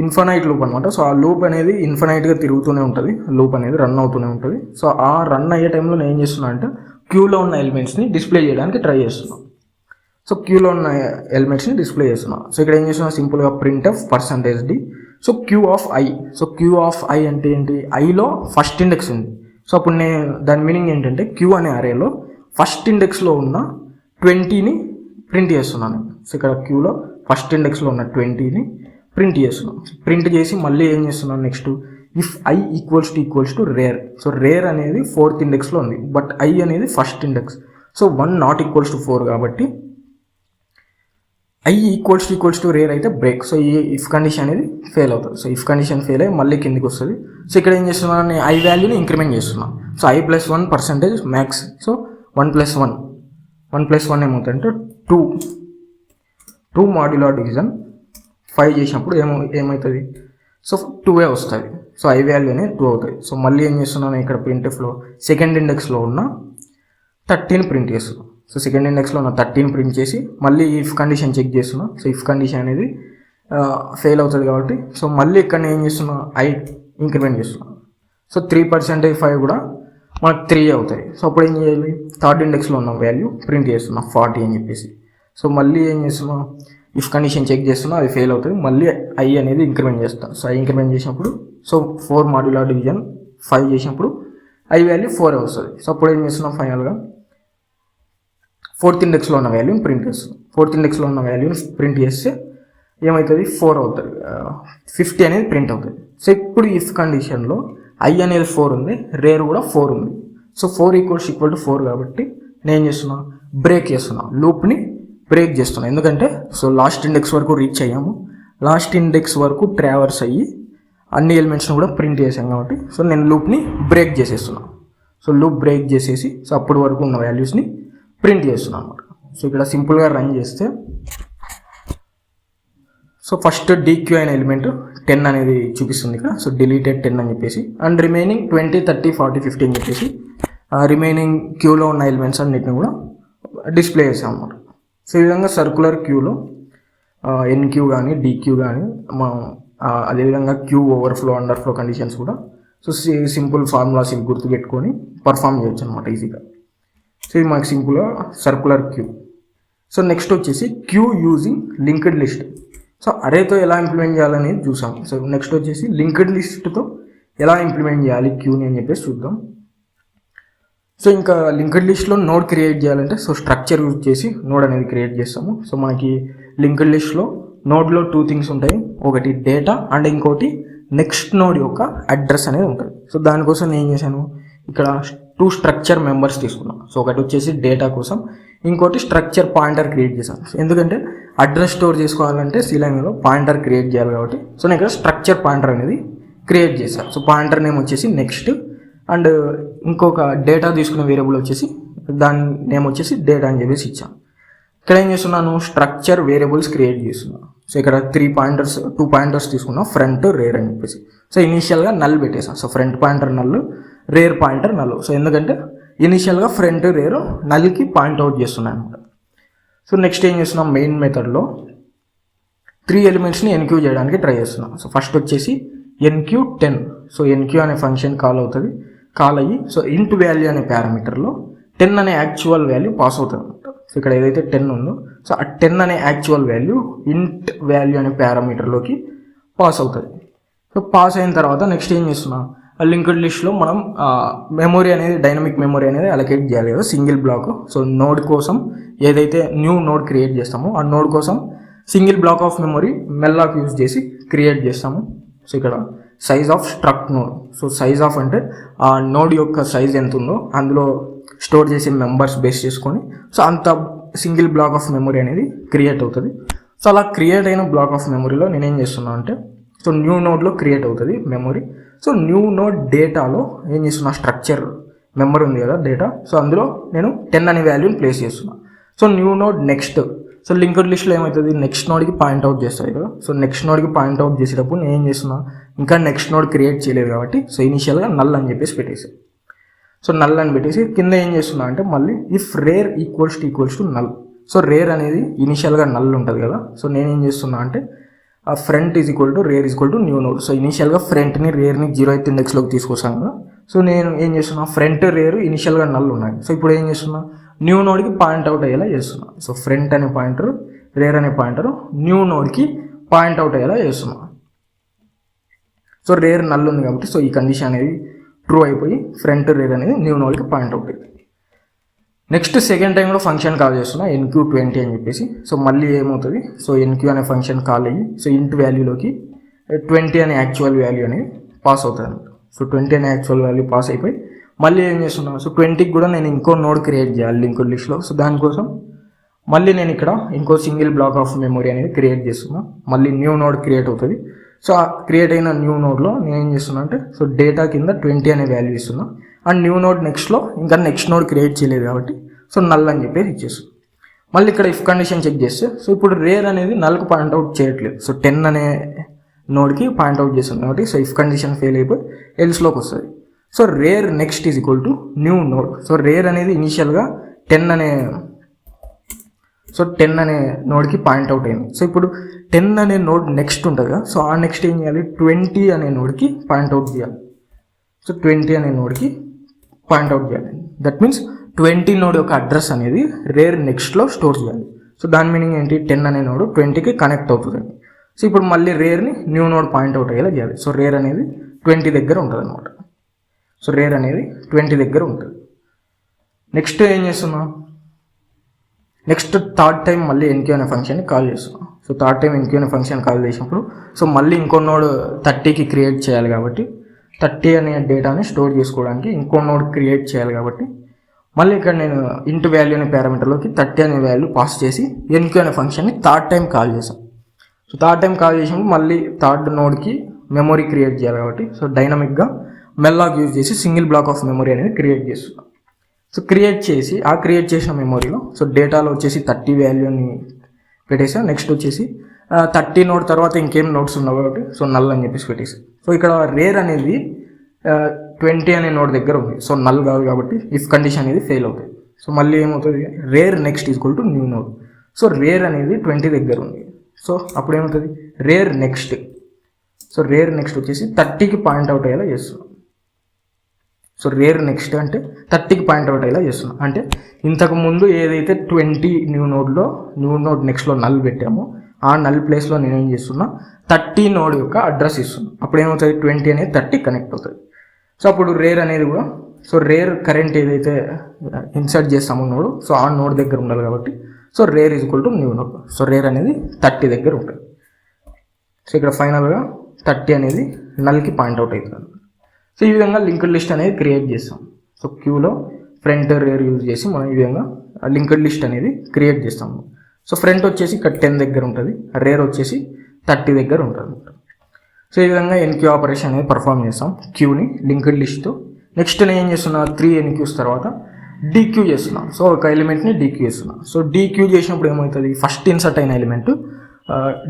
ఇన్ఫినైట్ లూప్ అనమాట. సో ఆ లూప్ అనేది ఇన్ఫినైట్గా తిరుగుతూనే ఉంటుంది, లూప్ అనేది రన్ అవుతూనే ఉంటుంది. సో ఆ రన్ అయ్యే టైంలో నేను ఏం చేస్తున్నా అంటే క్యూలో ఉన్న ఎలిమెంట్స్ని డిస్ప్లే చేయడానికి ట్రై చేస్తున్నాను. సో క్యూలో ఉన్న ఎలిమెంట్స్ని డిస్ప్లే చేస్తున్నాను. సో ఇక్కడ ఏం చేస్తున్నా, సింపుల్గా printf %d. So queue of i. So queue of i అంటే ఏంటి, ఐలో ఫస్ట్ ఇండెక్స్ ఉంది. సో అప్పుడు నేను దాని మీనింగ్ ఏంటంటే క్యూ అనే అరేలో ఫస్ట్ ఇండెక్స్లో ఉన్న 20ని ప్రింట్ చేస్తున్నాను. సో ఇక్కడ క్యూలో ఫస్ట్ ఇండెక్స్లో ఉన్న 20ని ప్రింట్ చేస్తున్నాను. ప్రింట్ చేసి మళ్ళీ ఏం చేస్తున్నాను, next if i = rare. So rare అనేది 4th ఇండెక్స్లో ఉంది, బట్ i అనేది ఫస్ట్ ఇండెక్స్. సో 1 ≠ 4 కాబట్టి i = రేర్ అయితే బ్రేక్. సో ఈ ఇఫ్ కండిషన్ అనేది ఫెయిల్ అవుతుంది. సో ఇఫ్ కండిషన్ ఫెయిల్ అయ్యి మళ్ళీ కిందికి వస్తుంది. సో ఇక్కడ ఏం చేస్తున్నాను, నేను i వాల్యూని ఇంక్రిమెంట్ చేస్తున్నాను. So i + 1% max. సో 1 + 1 ఏమవుతుందంటే 2 మాడ్యులర్ డివిజన్ 5 చేసినప్పుడు ఏమవుతుంది, సో 2 వస్తుంది. సో i వాల్యూ అనేది 2 అవుతుంది. సో మళ్ళీ ఏం చేస్తున్నాను, ఇక్కడ ప్రింట్ఫ్లో సెకండ్ ఇండెక్స్లో ఉన్న 13 ప్రింట్ చేస్తున్నాను. సో సెకండ్ ఇండెక్స్లో ఉన్న 13 ప్రింట్ చేసి మళ్ళీ ఇఫ్ కండిషన్ చెక్ చేస్తున్నాను. సో ఇఫ్ కండిషన్ అనేది ఫెయిల్ అవుతుంది కాబట్టి సో మళ్ళీ ఇక్కడ ఏం చేస్తున్నా, i ఇంక్రిమెంట్ చేస్తున్నాను. సో 3% 5 కూడా మనకు 3 అవుతాయి. సో అప్పుడు ఏం చేయాలి, థర్డ్ ఇండెక్స్లో ఉన్న వాల్యూ ప్రింట్ చేస్తున్నా 40 అని చెప్పేసి. సో మళ్ళీ ఏం చేస్తున్నా, ఇఫ్ కండిషన్ చెక్ చేస్తున్నా, అది ఫెయిల్ అవుతుంది. మళ్ళీ i అనేది ఇంక్రిమెంట్ చేస్తాను. సో i ఇంక్రిమెంట్ చేసినప్పుడు సో 4 మాడ్యులర్ డివిజన్ 5 చేసినప్పుడు i వాల్యూ 4 వస్తుంది. సో అప్పుడు ఏం చేస్తున్నాం, ఫైనల్గా 4th ఇండెక్స్లో ఉన్న వాల్యూని ప్రింట్ చేస్తున్నాం. 4th ఇండెక్స్లో ఉన్న వాల్యూని ప్రింట్ చేస్తే ఏమవుతుంది, 4 అవుతుంది, 50 అనేది ప్రింట్ అవుతుంది. సో ఇప్పుడు ఇఫ్ కండిషన్లో i అనేది 4 ఉంది, రేర్ కూడా 4 ఉంది. సో 4 = 4 కాబట్టి నేను చేస్తున్నా, బ్రేక్ చేస్తున్నా, లూప్ని బ్రేక్ చేస్తున్నా. ఎందుకంటే సో లాస్ట్ ఇండెక్స్ వరకు రీచ్ అయ్యాము, లాస్ట్ ఇండెక్స్ వరకు ట్రావర్స్ అయ్యి అన్ని ఎలిమెంట్స్ని కూడా ప్రింట్ చేసాం కాబట్టి సో నేను లూప్ని బ్రేక్ చేసేస్తున్నాను. సో లూప్ బ్రేక్ చేసేసి సో అప్పటి వరకు ఉన్న వాల్యూస్ని ప్రింట్ చేస్తున్నాను అనమాట. సో ఇక్కడ సింపుల్గా రన్ చేస్తే సో ఫస్ట్ DQ అయిన ఎలిమెంట్ 10 అనేది చూపిస్తుంది ఇక్కడ. సో డిలీటెడ్ 10 అని చెప్పేసి అండ్ రిమైనింగ్ 20, 30, 40, 50 అని చెప్పేసి రిమైనింగ్ క్యూలో ఉన్న ఎలిమెంట్స్ అన్నిటిని కూడా డిస్ప్లే చేసాం అన్నమాట. సో ఈ విధంగా సర్కులర్ క్యూలో NQ కానీ DQ కానీ అదేవిధంగా క్యూ ఓవర్ఫ్లో అండర్ఫ్లో కండిషన్స్ కూడా సో సింపుల్ ఫార్ములాస్ గుర్తుపెట్టుకొని పర్ఫామ్ చేయొచ్చు అనమాట ఈజీగా. సో ఇది మనకి సింపుల్గా సర్కులర్ క్యూ. సో నెక్స్ట్ వచ్చేసి queue using linked list. So అరేతో ఎలా ఇంప్లిమెంట్ చేయాలని చూసాం. సో నెక్స్ట్ వచ్చేసి లింక్డ్ లిస్ట్తో ఎలా ఇంప్లిమెంట్ చేయాలి క్యూని అని చెప్పేసి చూద్దాం. సో ఇంకా లింక్డ్ లిస్ట్లో నోడ్ క్రియేట్ చేయాలంటే సో స్ట్రక్చర్ యూజ్ చేసి నోడ్ అనేది క్రియేట్ చేస్తాము. సో మనకి లింక్డ్ లిస్ట్లో నోడ్లో 2 థింగ్స్ ఉంటాయి. ఒకటి డేటా అండ్ ఇంకోటి నెక్స్ట్ నోడ్ యొక్క అడ్రస్ అనేది ఉంటుంది. సో దానికోసం నేను ఏం చేశాను, ఇక్కడ 2 స్ట్రక్చర్ మెంబర్స్ తీసుకున్నాను. సో ఒకటి వచ్చేసి డేటా కోసం, ఇంకోటి స్ట్రక్చర్ పాయింటర్ క్రియేట్ చేశాను. సో ఎందుకంటే అడ్రస్ స్టోర్ చేసుకోవాలంటే సీలైన్లో పాయింటర్ క్రియేట్ చేయాలి కాబట్టి సో నేను ఇక్కడ స్ట్రక్చర్ పాయింటర్ అనేది క్రియేట్ చేశాను. సో పాయింటర్ నేమ్ వచ్చేసి నెక్స్ట్ అండ్ ఇంకొక డేటా తీసుకునే వేరియబుల్ వచ్చేసి దాని నేమ్ వచ్చేసి డేటా అని చెప్పేసి ఇచ్చాను. ఇక్కడ ఏం చేస్తున్నాను, స్ట్రక్చర్ వేరియబుల్స్ క్రియేట్ చేస్తున్నాను. సో ఇక్కడ 2 పాయింటర్స్ తీసుకున్నాం, ఫ్రంట్ రేర్ అని చెప్పేసి. సో ఇనీషియల్గా నల్ పెట్టేసాను. So front pointer null, rare pointer null. So ఎందుకంటే ఇనీషియల్గా ఫ్రంట్ రేర్ నల్కి పాయింట్ అవుట్ చేస్తున్నాను అనమాట. సో నెక్స్ట్ ఏం చేస్తున్నాం, మెయిన్ మెథడ్లో 3 ఎలిమెంట్స్ని ఎన్క్యూ చేయడానికి ట్రై చేస్తున్నాం. సో ఫస్ట్ వచ్చేసి NQ10. సో NQ అనే ఫంక్షన్ కాల్ అవుతుంది. కాల్ అయ్యి సో ఇంట్ వాల్యూ అనే పారామీటర్లో 10 అనే యాక్చువల్ వాల్యూ పాస్ అవుతుంది అనమాట. సో ఇక్కడ ఏదైతే 10 ఉందో సో ఆ 10 అనే యాక్చువల్ వాల్యూ ఇంట్ వాల్యూ అనే పారామీటర్లోకి పాస్ అవుతుంది. సో పాస్ అయిన తర్వాత నెక్స్ట్ ఏం చేస్తున్నాం, లింక్డ్ లిస్ట్లో మనం మెమొరీ అనేది డైనమిక్ మెమొరీ అనేది అలొకేట్ చేయాలి కదా, సింగిల్ బ్లాక్. సో నోడ్ కోసం ఏదైతే న్యూ నోడ్ క్రియేట్ చేస్తామో ఆ నోడ్ కోసం single block of memory malloc use చేసి క్రియేట్ చేస్తాము. సో ఇక్కడ size of struct node. So size of అంటే ఆ నోడ్ యొక్క సైజ్ ఎంత ఉందో అందులో స్టోర్ చేసే మెంబర్స్ బేస్ చేసుకొని సో అంత సింగిల్ బ్లాక్ ఆఫ్ మెమొరీ అనేది క్రియేట్ అవుతుంది. సో అలా క్రియేట్ అయిన బ్లాక్ ఆఫ్ మెమొరీలో నేనేం చేస్తున్నా అంటే సో న్యూ నోడ్లో క్రియేట్ అవుతుంది మెమొరీ. సో న్యూ నోడ్ డేటాలో ఏం చేస్తున్నా, స్ట్రక్చర్ మెంబర్ ఉంది కదా డేటా, సో అందులో నేను 10 అనే వాల్యూని ప్లేస్ చేస్తున్నా. So new node next. So linked లిస్ట్లో ఏమవుతుంది, నెక్స్ట్ నోడ్కి పాయింట్ అవుట్ చేస్తుంది కదా. సో నెక్స్ట్ నోడ్కి పాయింట్ అవుట్ చేసేటప్పుడు నేను ఏం చేస్తున్నా, ఇంకా నెక్స్ట్ నోడ్ క్రియేట్ చేయలేదు కాబట్టి సో ఇనిషియల్గా నల్ అని చెప్పేసి పెట్టేసి సో నల్ అని పెట్టేసి కింద ఏం చేస్తున్నా అంటే మళ్ళీ if rare equals to null. So rare అనేది ఇనిషియల్గా నల్ ఉంటుంది కదా. సో నేనేం చేస్తున్నా అంటే ఆ front is equal to rare is equal to new node. So ఇనిషియల్గా ఫ్రంట్ని రేర్ని 0th ఇండెక్స్లోకి తీసుకొస్తాను కదా. సో నేను ఏం చేస్తున్నా, ఫ్రంట్ రేర్ ఇనిషియల్గా నల్ ఉన్నాయి. సో ఇప్పుడు ఏం చేస్తున్నా, న్యూ నోడ్కి పాయింట్ అవుట్ అయ్యేలా చేస్తున్నా. సో ఫ్రంట్ అనే పాయింటర్, రేర్ అనే పాయింటర్ న్యూ నోడ్కి పాయింట్ అవుట్ అయ్యేలా చేస్తున్నా. సో రేర్ నల్ ఉంది కాబట్టి సో ఈ కండిషన్ అనేది ట్రూ అయిపోయి ఫ్రంట్ రేర్ అనేది న్యూ నోడ్కి పాయింట్ అవుట్ అయింది. నెక్స్ట్ సెకండ్ టైం కూడా ఫంక్షన్ కాల్ చేస్తున్నా NQ20 అని చెప్పేసి. సో మళ్ళీ ఏమవుతుంది, సో NQ అనే ఫంక్షన్ కాల్ అయ్యి సో ఇంట్ వాల్యూలోకి 20 అనే యాక్చువల్ వాల్యూ అనేది పాస్ అవుతుంది అనమాట. సో 20 అనే యాక్చువల్ వాల్యూ పాస్ అయిపోయి మళ్ళీ ఏం చేస్తున్నాను, సో 20కి కూడా నేను ఇంకో నోడ్ క్రియేట్ చేయాలి లింక్డ్ లిస్ట్లో. సో దానికోసం మళ్ళీ నేను ఇక్కడ ఇంకో సింగిల్ బ్లాక్ ఆఫ్ మెమొరీ అనేది క్రియేట్ చేస్తున్నా. మళ్ళీ న్యూ నోడ్ క్రియేట్ అవుతుంది. సో ఆ క్రియేట్ అయిన న్యూ నోడ్లో నేను ఏం చేస్తున్నా అంటే సో డేటా కింద 20 అనే వాల్యూ ఇస్తున్నా. అండ్ న్యూ నోడ్ నెక్స్ట్లో ఇంకా నెక్స్ట్ నోడ్ క్రియేట్ చేయలేదు కాబట్టి సో నల్ అని చెప్పేసి ఇచ్చేస్తుంది. మళ్ళీ ఇక్కడ ఇఫ్ కండిషన్ చెక్ చేస్తే సో ఇప్పుడు రేర్ అనేది నల్కి పాయింట్ అవుట్ చేయట్లేదు. సో 10 అనే నోడ్కి పాయింట్ అవుట్ చేస్తుంది కాబట్టి సో ఇఫ్ కండిషన్ ఫెయిల్ అయిపోయి ఎల్స్లోకి వస్తుంది. So rare next is equal to new node. So rare అనేది ఇనిషియల్గా 10 అనే నోడ్కి పాయింట్ అవుట్ అయింది. సో ఇప్పుడు 10 అనే నోడ్ నెక్స్ట్ ఉంటుంది కదా. సో ఆ నెక్స్ట్ ఏం చేయాలి, 20 అనే నోడ్కి పాయింట్ అవుట్ చేయాలి. సో 20 అనే నోడ్కి పాయింట్ అవుట్ చేయాలి. దట్ మీన్స్ 20 నోడ్ యొక్క అడ్రస్ అనేది రేర్ నెక్స్ట్లో స్టోర్ చేయాలి. సో దాని మీనింగ్ ఏంటి, 10 అనే నోడ్ 20కి కనెక్ట్ అవుతుందండి. సో ఇప్పుడు మళ్ళీ రేర్ని న్యూ నోడ్ పాయింట్ అవుట్ అయ్యేలా చేయాలి. సో రేర్ అనేది 20 దగ్గర ఉంటుంది అనమాట. సో రేర్ అనేది 20 దగ్గర ఉంటుంది. నెక్స్ట్ ఏం చేస్తున్నాం, నెక్స్ట్ థర్డ్ టైం మళ్ళీ NQ అనే ఫంక్షన్ని కాల్ చేస్తున్నాం. సో థర్డ్ టైం NQ అనే ఫంక్షన్ కాల్ చేసినప్పుడు సో మళ్ళీ ఇంకో నోడ్ 30కి క్రియేట్ చేయాలి కాబట్టి 30 అనే డేటాని స్టోర్ చేసుకోవడానికి ఇంకో నోడ్ క్రియేట్ చేయాలి కాబట్టి మళ్ళీ ఇక్కడ నేను ఇంట్ వాల్యూ అనే పారామీటర్లోకి 30 అనే వాల్యూ పాస్ చేసి NQ అనే ఫంక్షన్ని థర్డ్ టైం కాల్ చేసాం. సో థర్డ్ టైం కాల్ చేసినప్పుడు మళ్ళీ థర్డ్ నోడ్కి మెమొరీ క్రియేట్ చేయాలి కాబట్టి సో డైనమిక్గా మెల్లాగ్ యూజ్ చేసి సింగిల్ బ్లాక్ ఆఫ్ మెమొరీ అనేది క్రియేట్ చేస్తున్నాం. సో క్రియేట్ చేసి ఆ క్రియేట్ చేసిన మెమొరీలో సో డేటాలో వచ్చేసి 30 వాల్యూని పెట్టేసాం. నెక్స్ట్ వచ్చేసి 30 నోడ్ తర్వాత ఇంకేం నోట్స్ ఉన్నావు కాబట్టి సో నల్ అని చెప్పేసి పెట్టేసాం. సో ఇక్కడ రేర్ అనేది 20 అనే నోడ్ దగ్గర ఉంది. సో నల్ కాదు కాబట్టి ఇఫ్ కండిషన్ అనేది ఫెయిల్ అవుతుంది. సో మళ్ళీ ఏమవుతుంది, rare next equal to new node. So rare అనేది 20 దగ్గర ఉంది. సో అప్పుడు ఏమవుతుంది, rare next. So rare next వచ్చేసి 30కి పాయింట్ అవుట్ అయ్యేలా చేస్తున్నాం. సో రేర్ నెక్స్ట్ అంటే 30కి పాయింట్ అవుట్ అయ్యేలా చేస్తున్నాం. అంటే ఇంతకు ముందు ఏదైతే 20 న్యూ నోడ్ నెక్స్ట్లో నల్ పెట్టామో ఆ నల్ ప్లేస్లో నేనేం చేస్తున్నా 30 నోడ్ యొక్క అడ్రస్ ఇస్తున్నాను. అప్పుడు ఏమవుతుంది, 20 అనేది 30 కనెక్ట్ అవుతుంది. సో అప్పుడు రేర్ అనేది కూడా సో రేర్ కరెంట్ ఏదైతే ఇన్సర్ట్ చేస్తామో నోడ్ సో ఆ నోడ్ దగ్గర ఉండాలి కాబట్టి so rare is equal to new node. So rare అనేది 30 దగ్గర ఉంటుంది. సో ఇక్కడ ఫైనల్గా 30 అనేది నల్కి పాయింట్ అవుట్ అవుతుంది. సో ఈ విధంగా లింక్డ్ లిస్ట్ అనేది క్రియేట్ చేస్తాం. సో క్యూలో ఫ్రంట్ రేర్ యూజ్ చేసి మనం ఈ విధంగా లింక్డ్ లిస్ట్ అనేది క్రియేట్ చేస్తాము. సో ఫ్రంట్ వచ్చేసి ఇక్కడ 10 దగ్గర ఉంటుంది, రేర్ వచ్చేసి 30 దగ్గర ఉంటుంది. సో ఈ విధంగా ఎన్క్యూ ఆపరేషన్ అనేది పర్ఫామ్ చేస్తాం క్యూని లింక్డ్ లిస్ట్తో. నెక్స్ట్ నేను ఏం చేస్తున్నా 3 ఎన్క్యూస్ తర్వాత డీక్యూ చేస్తున్నాం. సో ఒక ఎలిమెంట్ని డీక్యూ చేస్తున్నాం. సో డీక్యూ చేసినప్పుడు ఏమవుతుంది, ఫస్ట్ ఇన్సర్ట్ అయిన ఎలిమెంట్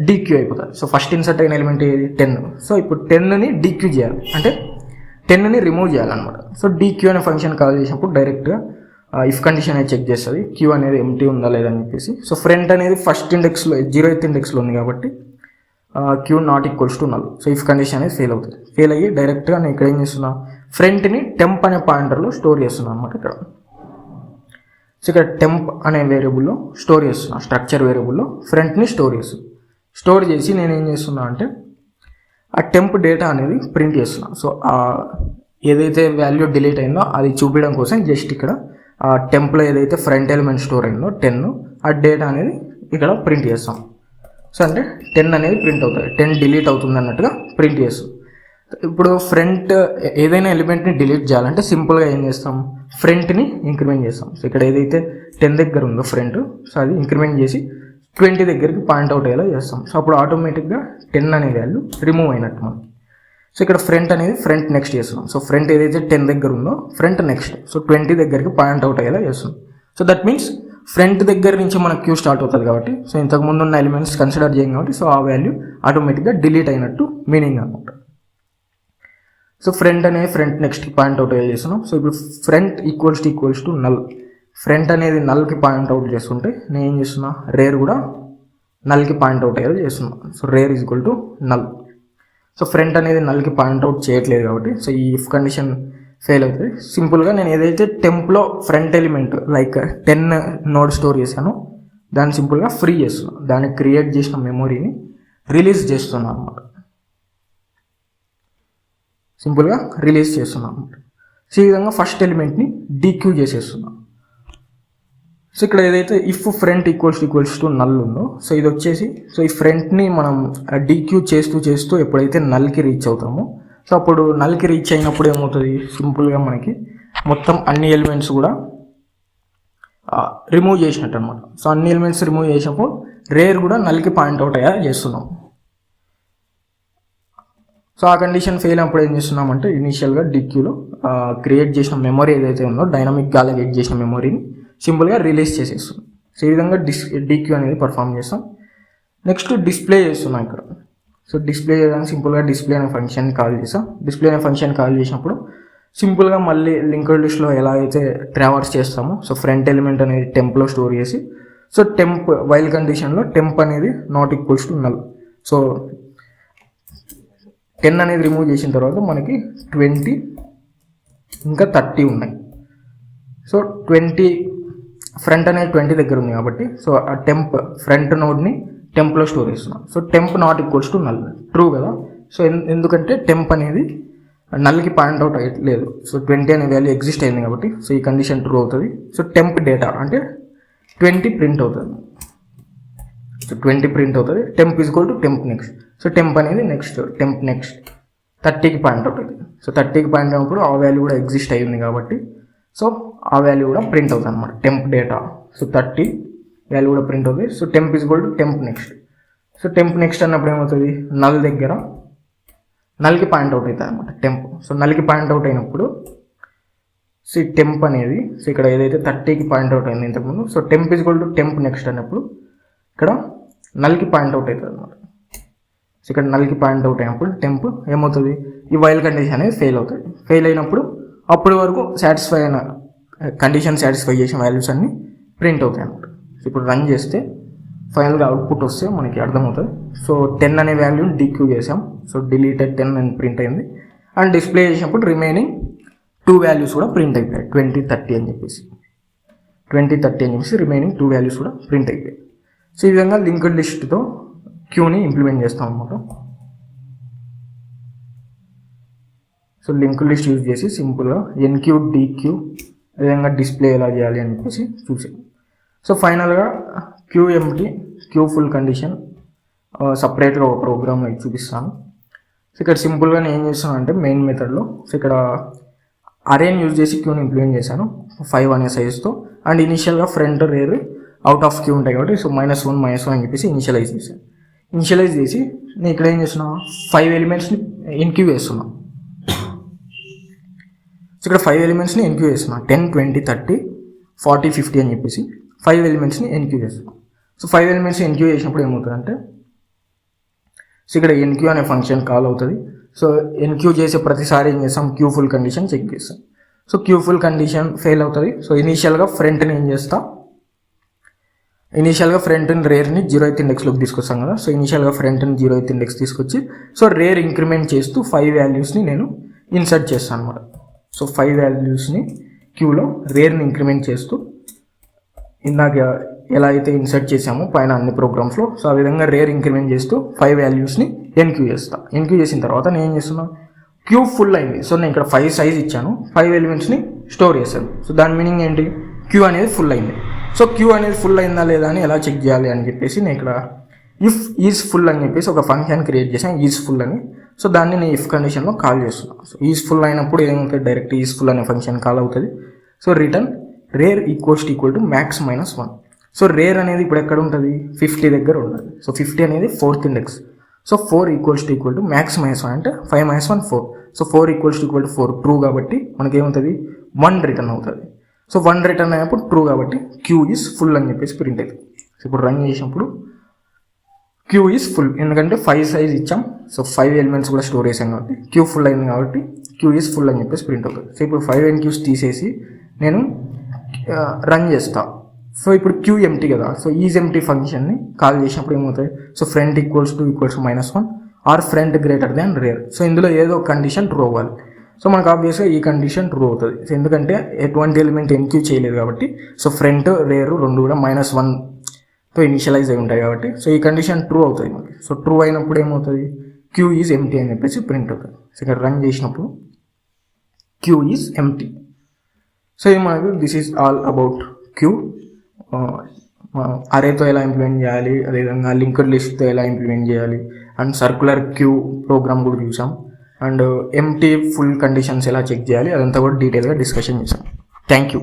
డీక్యూ అయిపోతుంది. సో ఫస్ట్ ఇన్సర్ట్ అయిన ఎలిమెంట్ ఏది 10. సో ఇప్పుడు 10ని డీక్యూ చేయాలి అంటే 10ని రిమూవ్ చేయాలన్నమాట. సో డీక్యూ అనే ఫంక్షన్ కాల్ చేసినప్పుడు డైరెక్ట్గా ఇఫ్ కండిషన్ అనేది చెక్ చేస్తుంది క్యూ అనేది ఎంటీ ఉందా లేదని చెప్పేసి. సో ఫ్రంట్ అనేది ఫస్ట్ ఇండెక్స్లో 0th ఇండెక్స్లో ఉంది కాబట్టి queue not equals to null. So if condition అనేది ఫెయిల్ అవుతుంది. ఫెయిల్ అయ్యి డైరెక్ట్గా నేను ఇక్కడ ఏం చేస్తున్నా ఫ్రంట్ని టెంప్ అనే పాయింటర్లో స్టోర్ చేస్తున్నాను అనమాట ఇక్కడ. సో ఇక్కడ టెంప్ అనే వేరియబుల్లో స్టోర్ చేస్తున్నా, స్ట్రక్చర్ వేరియబుల్లో ఫ్రంట్ని స్టోర్ చేస్తున్నాను. స్టోర్ చేసి నేను ఏం చేస్తున్నా అంటే ఆ టెంప్ డేటా అనేది ప్రింట్ చేస్తున్నా. సో ఏదైతే వాల్యూ డిలీట్ అయిందో అది చూపించడం కోసం జస్ట్ ఇక్కడ ఆ టెంప్లో ఏదైతే ఫ్రంట్ ఎలిమెంట్ స్టోర్ అయిందో 10 ఆ డేటా అనేది ఇక్కడ ప్రింట్ చేస్తాం. సో అంటే 10 అనేది ప్రింట్ అవుతుంది, 10 డిలీట్ అవుతుంది అన్నట్టుగా ప్రింట్ చేస్తాం. ఇప్పుడు ఫ్రంట్ ఏదైనా ఎలిమెంట్ని డిలీట్ చేయాలంటే సింపుల్గా ఏం చేస్తాం, ఫ్రంట్ని ఇంక్రిమెంట్ చేస్తాం. సో ఇక్కడ ఏదైతే 10 దగ్గర ఉందో ఫ్రంట్ సో అది ఇంక్రిమెంట్ చేసి 20 దగ్గరికి పాయింట్ అవుట్ అయ్యేలా చేస్తాం. సో అప్పుడు ఆటోమేటిక్గా 10 అనే వాల్యూ రిమూవ్ అయినట్టు మనకి. సో ఇక్కడ ఫ్రంట్ అనేది ఫ్రంట్ నెక్స్ట్ చేస్తున్నాం. సో ఫ్రంట్ ఏదైతే 10 దగ్గర ఉందో ఫ్రంట్ నెక్స్ట్ సో 20 దగ్గరికి పాయింట్ అవుట్ అయ్యేలా చేస్తున్నాం. సో దట్ మీన్స్ ఫ్రంట్ దగ్గర నుంచి మనకు క్యూ స్టార్ట్ అవుతుంది కాబట్టి సో ఇంతకు ముందు ఉన్న ఎలిమెంట్స్ కన్సిడర్ చేయం కాబట్టి సో ఆ వాల్యూ ఆటోమేటిక్గా డిలీట్ అయినట్టు మీనింగ్ అనమాట. సో ఫ్రంట్ అనేది ఫ్రంట్ నెక్స్ట్కి పాయింట్ అవుట్ అయ్యేలా చేస్తున్నాం. సో ఇప్పుడు front equals to null. Front అనేది నల్కి పాయింట్ అవుట్ చేస్తుంటే నేను ఏం చేస్తున్నా రేర్ కూడా నల్కి పాయింట్ అవుట్ అయ్యేలా చేస్తున్నా. So rare is equal to null. So front అనేది నల్కి పాయింట్ అవుట్ చేయట్లేదు కాబట్టి సో ఈ ఇఫ్ కండిషన్ ఫెయిల్ అవుతుంది. సింపుల్గా నేను ఏదైతే టెంప్లో front element like 10 node store చేశానో దాన్ని సింపుల్గా ఫ్రీ చేస్తున్నాను, దాన్ని క్రియేట్ చేసిన మెమొరీని రిలీజ్ చేస్తున్నాను అనమాట. సింపుల్గా రిలీజ్ చేస్తున్నాను అనమాట. సో ఈ విధంగా ఫస్ట్ ఎలిమెంట్ని డీక్యూ చేసేస్తున్నాను. సో ఇక్కడ ఏదైతే if front equals to null ఉందో సో ఇది వచ్చేసి సో ఈ ఫ్రంట్ని మనం డీక్యూ చేస్తూ ఎప్పుడైతే నల్కి రీచ్ అవుతామో సో అప్పుడు నల్కి రీచ్ అయినప్పుడు ఏమవుతుంది, సింపుల్గా మనకి మొత్తం అన్ని ఎలిమెంట్స్ కూడా రిమూవ్ చేసినట్టు అనమాట. సో అన్ని ఎలిమెంట్స్ రిమూవ్ చేసినప్పుడు రేర్ కూడా నల్కి పాయింట్ అవుట్ అయ్యా చేస్తున్నాం. సో ఆ కండిషన్ ఫెయిల్ అయినప్పుడు ఏం చేస్తున్నామంటే ఇనీషియల్గా డీక్యూలో క్రియేట్ చేసిన మెమరీ ఏదైతే ఉందో డైనమిక్గా అలగేట్ చేసిన మెమరీని సింపుల్గా రిలీజ్ చేసేస్తున్నాం. సో ఈ విధంగా డీక్యూ అనేది పర్ఫామ్ చేస్తాం. నెక్స్ట్ డిస్ప్లే చేస్తున్నాం ఇక్కడ. సో డిస్ప్లే చేయడానికి సింపుల్గా డిస్ప్లే అనే ఫంక్షన్ కాల్ చేస్తాం. డిస్ప్లే అనే ఫంక్షన్ కాల్ చేసినప్పుడు సింపుల్గా మళ్ళీ లింక్డ్ లిస్ట్లో ఎలా అయితే ట్రావర్స్ చేస్తామో సో ఫ్రంట్ ఎలిమెంట్ అనేది టెంప్లో స్టోర్ చేసి సో టెంప్ వైల్ కండిషన్లో టెంప్ అనేది not equals to null. So 10 అనేది రిమూవ్ చేసిన తర్వాత మనకి 20 ఇంకా 30 ఉన్నాయి. సో 20 ఫ్రంట్ అనేది 20 దగ్గర ఉంది కాబట్టి సో ఆ టెంప్ ఫ్రంట్ నోడ్ని టెంప్లో స్టోర్ చేస్తున్నాం. So temp not equals to null true కదా. సో ఎందుకంటే టెంప్ అనేది నల్కి పాయింట్ అవుట్ అయ్యట్లేదు. సో 20 అనే వాల్యూ ఎగ్జిస్ట్ అయింది కాబట్టి సో ఈ కండిషన్ ట్రూ అవుతుంది. సో టెంప్ డేటా అంటే 20 ప్రింట్ అవుతుంది. సో 20 ప్రింట్ అవుతుంది. Temp is equal to temp next. So temp అనేది టెంప్ నెక్స్ట్ 30కి పాయింట్ అవుతుంది. సో 30కి పాయింట్ అయినప్పుడు ఆ వాల్యూ కూడా ఎగ్జిస్ట్ అయ్యింది కాబట్టి సో ఆ వాల్యూ కూడా ప్రింట్ అవుతుంది అనమాట టెంప్ డేటా. సో 30 వాల్యూ కూడా ప్రింట్ అవుతుంది. So temp is equal to temp next. So temp next అన్నప్పుడు ఏమవుతుంది, నల్ దగ్గర నల్కి పాయింట్ అవుట్ అవుతుంది అనమాట టెంప్. సో నల్కి పాయింట్ అవుట్ అయినప్పుడు సో టెంప్ అనేది సో ఇక్కడ ఏదైతే 30కి పాయింట్ అవుట్ అయింది ఇంతకుముందు, so temp is equal to temp next అన్నప్పుడు ఇక్కడ నల్కి పాయింట్ అవుట్ అవుతుంది అనమాట. సో ఇక్కడ నల్కి పాయింట్ అవుట్ అయినప్పుడు టెంప్ ఏమవుతుంది, ఈ వైల్ కండిషన్ అనేది ఫెయిల్ అవుతుంది. ఫెయిల్ అయినప్పుడు అప్పటి వరకు సాటిస్ఫై అయిన కండిషన్ సాటిస్ఫై చేసిన వాల్యూస్ అన్నీ ప్రింట్ అవుతాయి అనమాట. సో ఇప్పుడు రన్ చేస్తే ఫైనల్గా అవుట్పుట్ వస్తే మనకి అర్థమవుతుంది. సో 10 అనే వాల్యూ డిక్యూ చేసాం, సో డిలీటెడ్ 10 అని ప్రింట్ అయింది. అండ్ డిస్ప్లే చేసినప్పుడు రిమైనింగ్ 2 వాల్యూస్ కూడా ప్రింట్ అయిపోయాయి, 20, 30 అని చెప్పేసి 20, 30 అని చెప్పేసి రిమైనింగ్ 2 వాల్యూస్ కూడా ప్రింట్ అయిపోయాయి. సో ఈ విధంగా లింక్డ్ లిస్ట్తో క్యూని ఇంప్లిమెంట్ చేస్తాం అన్నమాట. సో లింక్డ్ లిస్ట్ యూజ్ చేసి సింపుల్గా ఎన్క్యూ డిక్యూ విధంగా డిస్ప్లే ఎలా చేయాలి అని చెప్పేసి చూసాం. సో ఫైనల్గా queue empty queue full condition సపరేట్గా ఒక ప్రోగ్రామ్ అయితే చూపిస్తాను. సో ఇక్కడ సింపుల్గా నేను ఏం చేస్తాను అంటే మెయిన్ మెథడ్లో సో ఇక్కడ అరేని యూజ్ చేసి క్యూని ఇంప్లిమెంట్ చేశాను 5 అనే సైజ్తో. అండ్ ఇనిషియల్గా front rare out of Q ఉంటాయి కాబట్టి సో -1 అని చెప్పేసి ఇనిషియలైజ్ చేశాను. ఇనిషియలైజ్ చేసి నేను ఇక్కడ ఏం చేస్తున్నా 5 ఎలిమెంట్స్ని ఇన్క్యూ చేస్తున్నా. సో ఇక్కడ 5 ఎలిమెంట్స్ని ఎన్క్యూ చేస్తున్నా 10, 20, 30, 40, 50 అని చెప్పేసి 5 ఎలిమెంట్స్ని ఎన్క్యూ చేస్తున్నాం. సో 5 ఎలిమెంట్స్ని ఎన్క్యూ చేసినప్పుడు ఏమవుతుందంటే సో ఇక్కడ ఎన్క్యూ అనే ఫంక్షన్ కాల్ అవుతుంది. సో ఎన్క్యూ చేసే ప్రతిసారి ఏం చేస్తాం, క్యూ ఫుల్ కండిషన్ చెక్ చేస్తాం. So queue full condition fail అవుతుంది. సో ఇనీషియల్గా ఫ్రంట్ని ఏం చేస్తా, ఇనీషియల్గా ఫ్రంట్ని రేర్ని 0th ఇండెక్స్లోకి తీసుకొస్తాం కదా. సో ఇనీషియల్గా ఫ్రంట్ని 0th ఇండెక్స్ తీసుకొచ్చి సో రేర్ ఇంక్రిమెంట్ చేస్తూ 5 వాల్యూస్ని నేను ఇన్సర్ట్ చేస్తాను అనమాట. సో 5 వాల్యూస్ని క్యూలో రేర్ని ఇంక్రిమెంట్ చేస్తూ ఇందాక ఎలా అయితే ఇన్సర్ట్ చేసామో పైన అన్ని ప్రోగ్రామ్స్లో సో ఆ విధంగా రేర్ ఇంక్రిమెంట్ చేస్తూ 5 వాల్యూస్ని ఎన్క్యూ చేస్తాను. ఎన్క్యూ చేసిన తర్వాత నేను ఏం చేస్తున్నా, క్యూ ఫుల్ అయింది. సో నేను ఇక్కడ 5 సైజ్ ఇచ్చాను, 5 ఎలిమెంట్స్ని స్టోర్ చేశాను. సో దాని మీనింగ్ ఏంటి, క్యూ అనేది ఫుల్ అయింది. సో క్యూ అనేది ఫుల్ అయిందా లేదా అని ఎలా చెక్ చేయాలి అని చెప్పేసి నేను ఇక్కడ ఇఫ్ ఈజ్ ఫుల్ అని చెప్పేసి ఒక ఫంక్షన్ క్రియేట్ చేశాను, ఈజ్ ఫుల్ అని. సో దాన్ని నేను ఇఫ్ కండిషన్లో కాల్ చేస్తున్నాను. సో ఈజ్ ఫుల్ అయినప్పుడు ఏమవుతుంది, డైరెక్ట్ ఈజ్ ఫుల్ అనే ఫంక్షన్ కాల్ అవుతుంది. So return rare equal to max -1. So rare అనేది ఇప్పుడు ఎక్కడ ఉంటుంది, 50 దగ్గర ఉంటుంది. సో 50 అనేది 4th index. So 4 equal to max -1 అంటే 5 - 1 4. సో 4 ఈక్వల్ టు 4 ట్రూ కాబట్టి మనకి ఏమవుతుంది 1 రిటర్న్ అవుతుంది. సో 1 రిటర్న్ అయినప్పుడు ట్రూ కాబట్టి క్యూ ఈజ్ ఫుల్ అని చెప్పేసి ప్రింట్ అవుతుంది. సో ఇప్పుడు రన్ చేసినప్పుడు క్యూ ఈజ్ ఫుల్, ఎందుకంటే 5 సైజ్ ఇచ్చాం. సో 5 ఎలిమెంట్స్ కూడా స్టోర్ చేసాం కాబట్టి క్యూ ఫుల్ అయింది కాబట్టి క్యూ ఈజ్ ఫుల్ అని చెప్పేసి ప్రింట్ అవుతుంది. సో ఇప్పుడు 5 ఎన్క్యూస్ తీసేసి నేను రన్ చేస్తా. సో ఇప్పుడు క్యూ ఎంటీ కదా, సో ఈజ్ ఎంటీ ఫంక్షన్ని కాల్ చేసినప్పుడు ఏమవుతుంది, so front equals to -1 or front greater than rear. So ఇందులో ఏదో కండిషన్ ట్రూ అవ్వాలి. సో మనకు ఆబ్వియస్గా ఈ కండిషన్ ట్రూ అవుతుంది. సో ఎందుకంటే ఎటువంటి ఎలిమెంట్ ఎన్క్యూ చేయలేదు కాబట్టి సో ఫ్రంట్ రేరు రెండు కూడా -1తో ఇనిషియలైజ్ అయి ఉంటాయి కాబట్టి సో ఈ కండిషన్ ట్రూ అవుతుంది మనకి. సో ట్రూ అయినప్పుడు ఏమవుతుంది, క్యూ ఈజ్ ఎంటీ అని చెప్పేసి ప్రింట్ అవుతుంది. సో ఇక్కడ రన్ చేసినప్పుడు క్యూ ఈజ్ ఎంటీ. సో ఇది మనకు this is all about queue. అరేతో ఎలా ఇంప్లిమెంట్ చేయాలి, అదేవిధంగా లింక్డ్ లిస్ట్తో ఎలా ఇంప్లిమెంట్ చేయాలి, అండ్ సర్కులర్ క్యూ ప్రోగ్రామ్ కూడా చూసాం. అండ్ ఎంటీ ఫుల్ కండిషన్స్ ఎలా చెక్ చేయాలి అదంతా కూడా డీటెయిల్గా డిస్కషన్ చేసాం. Thank you.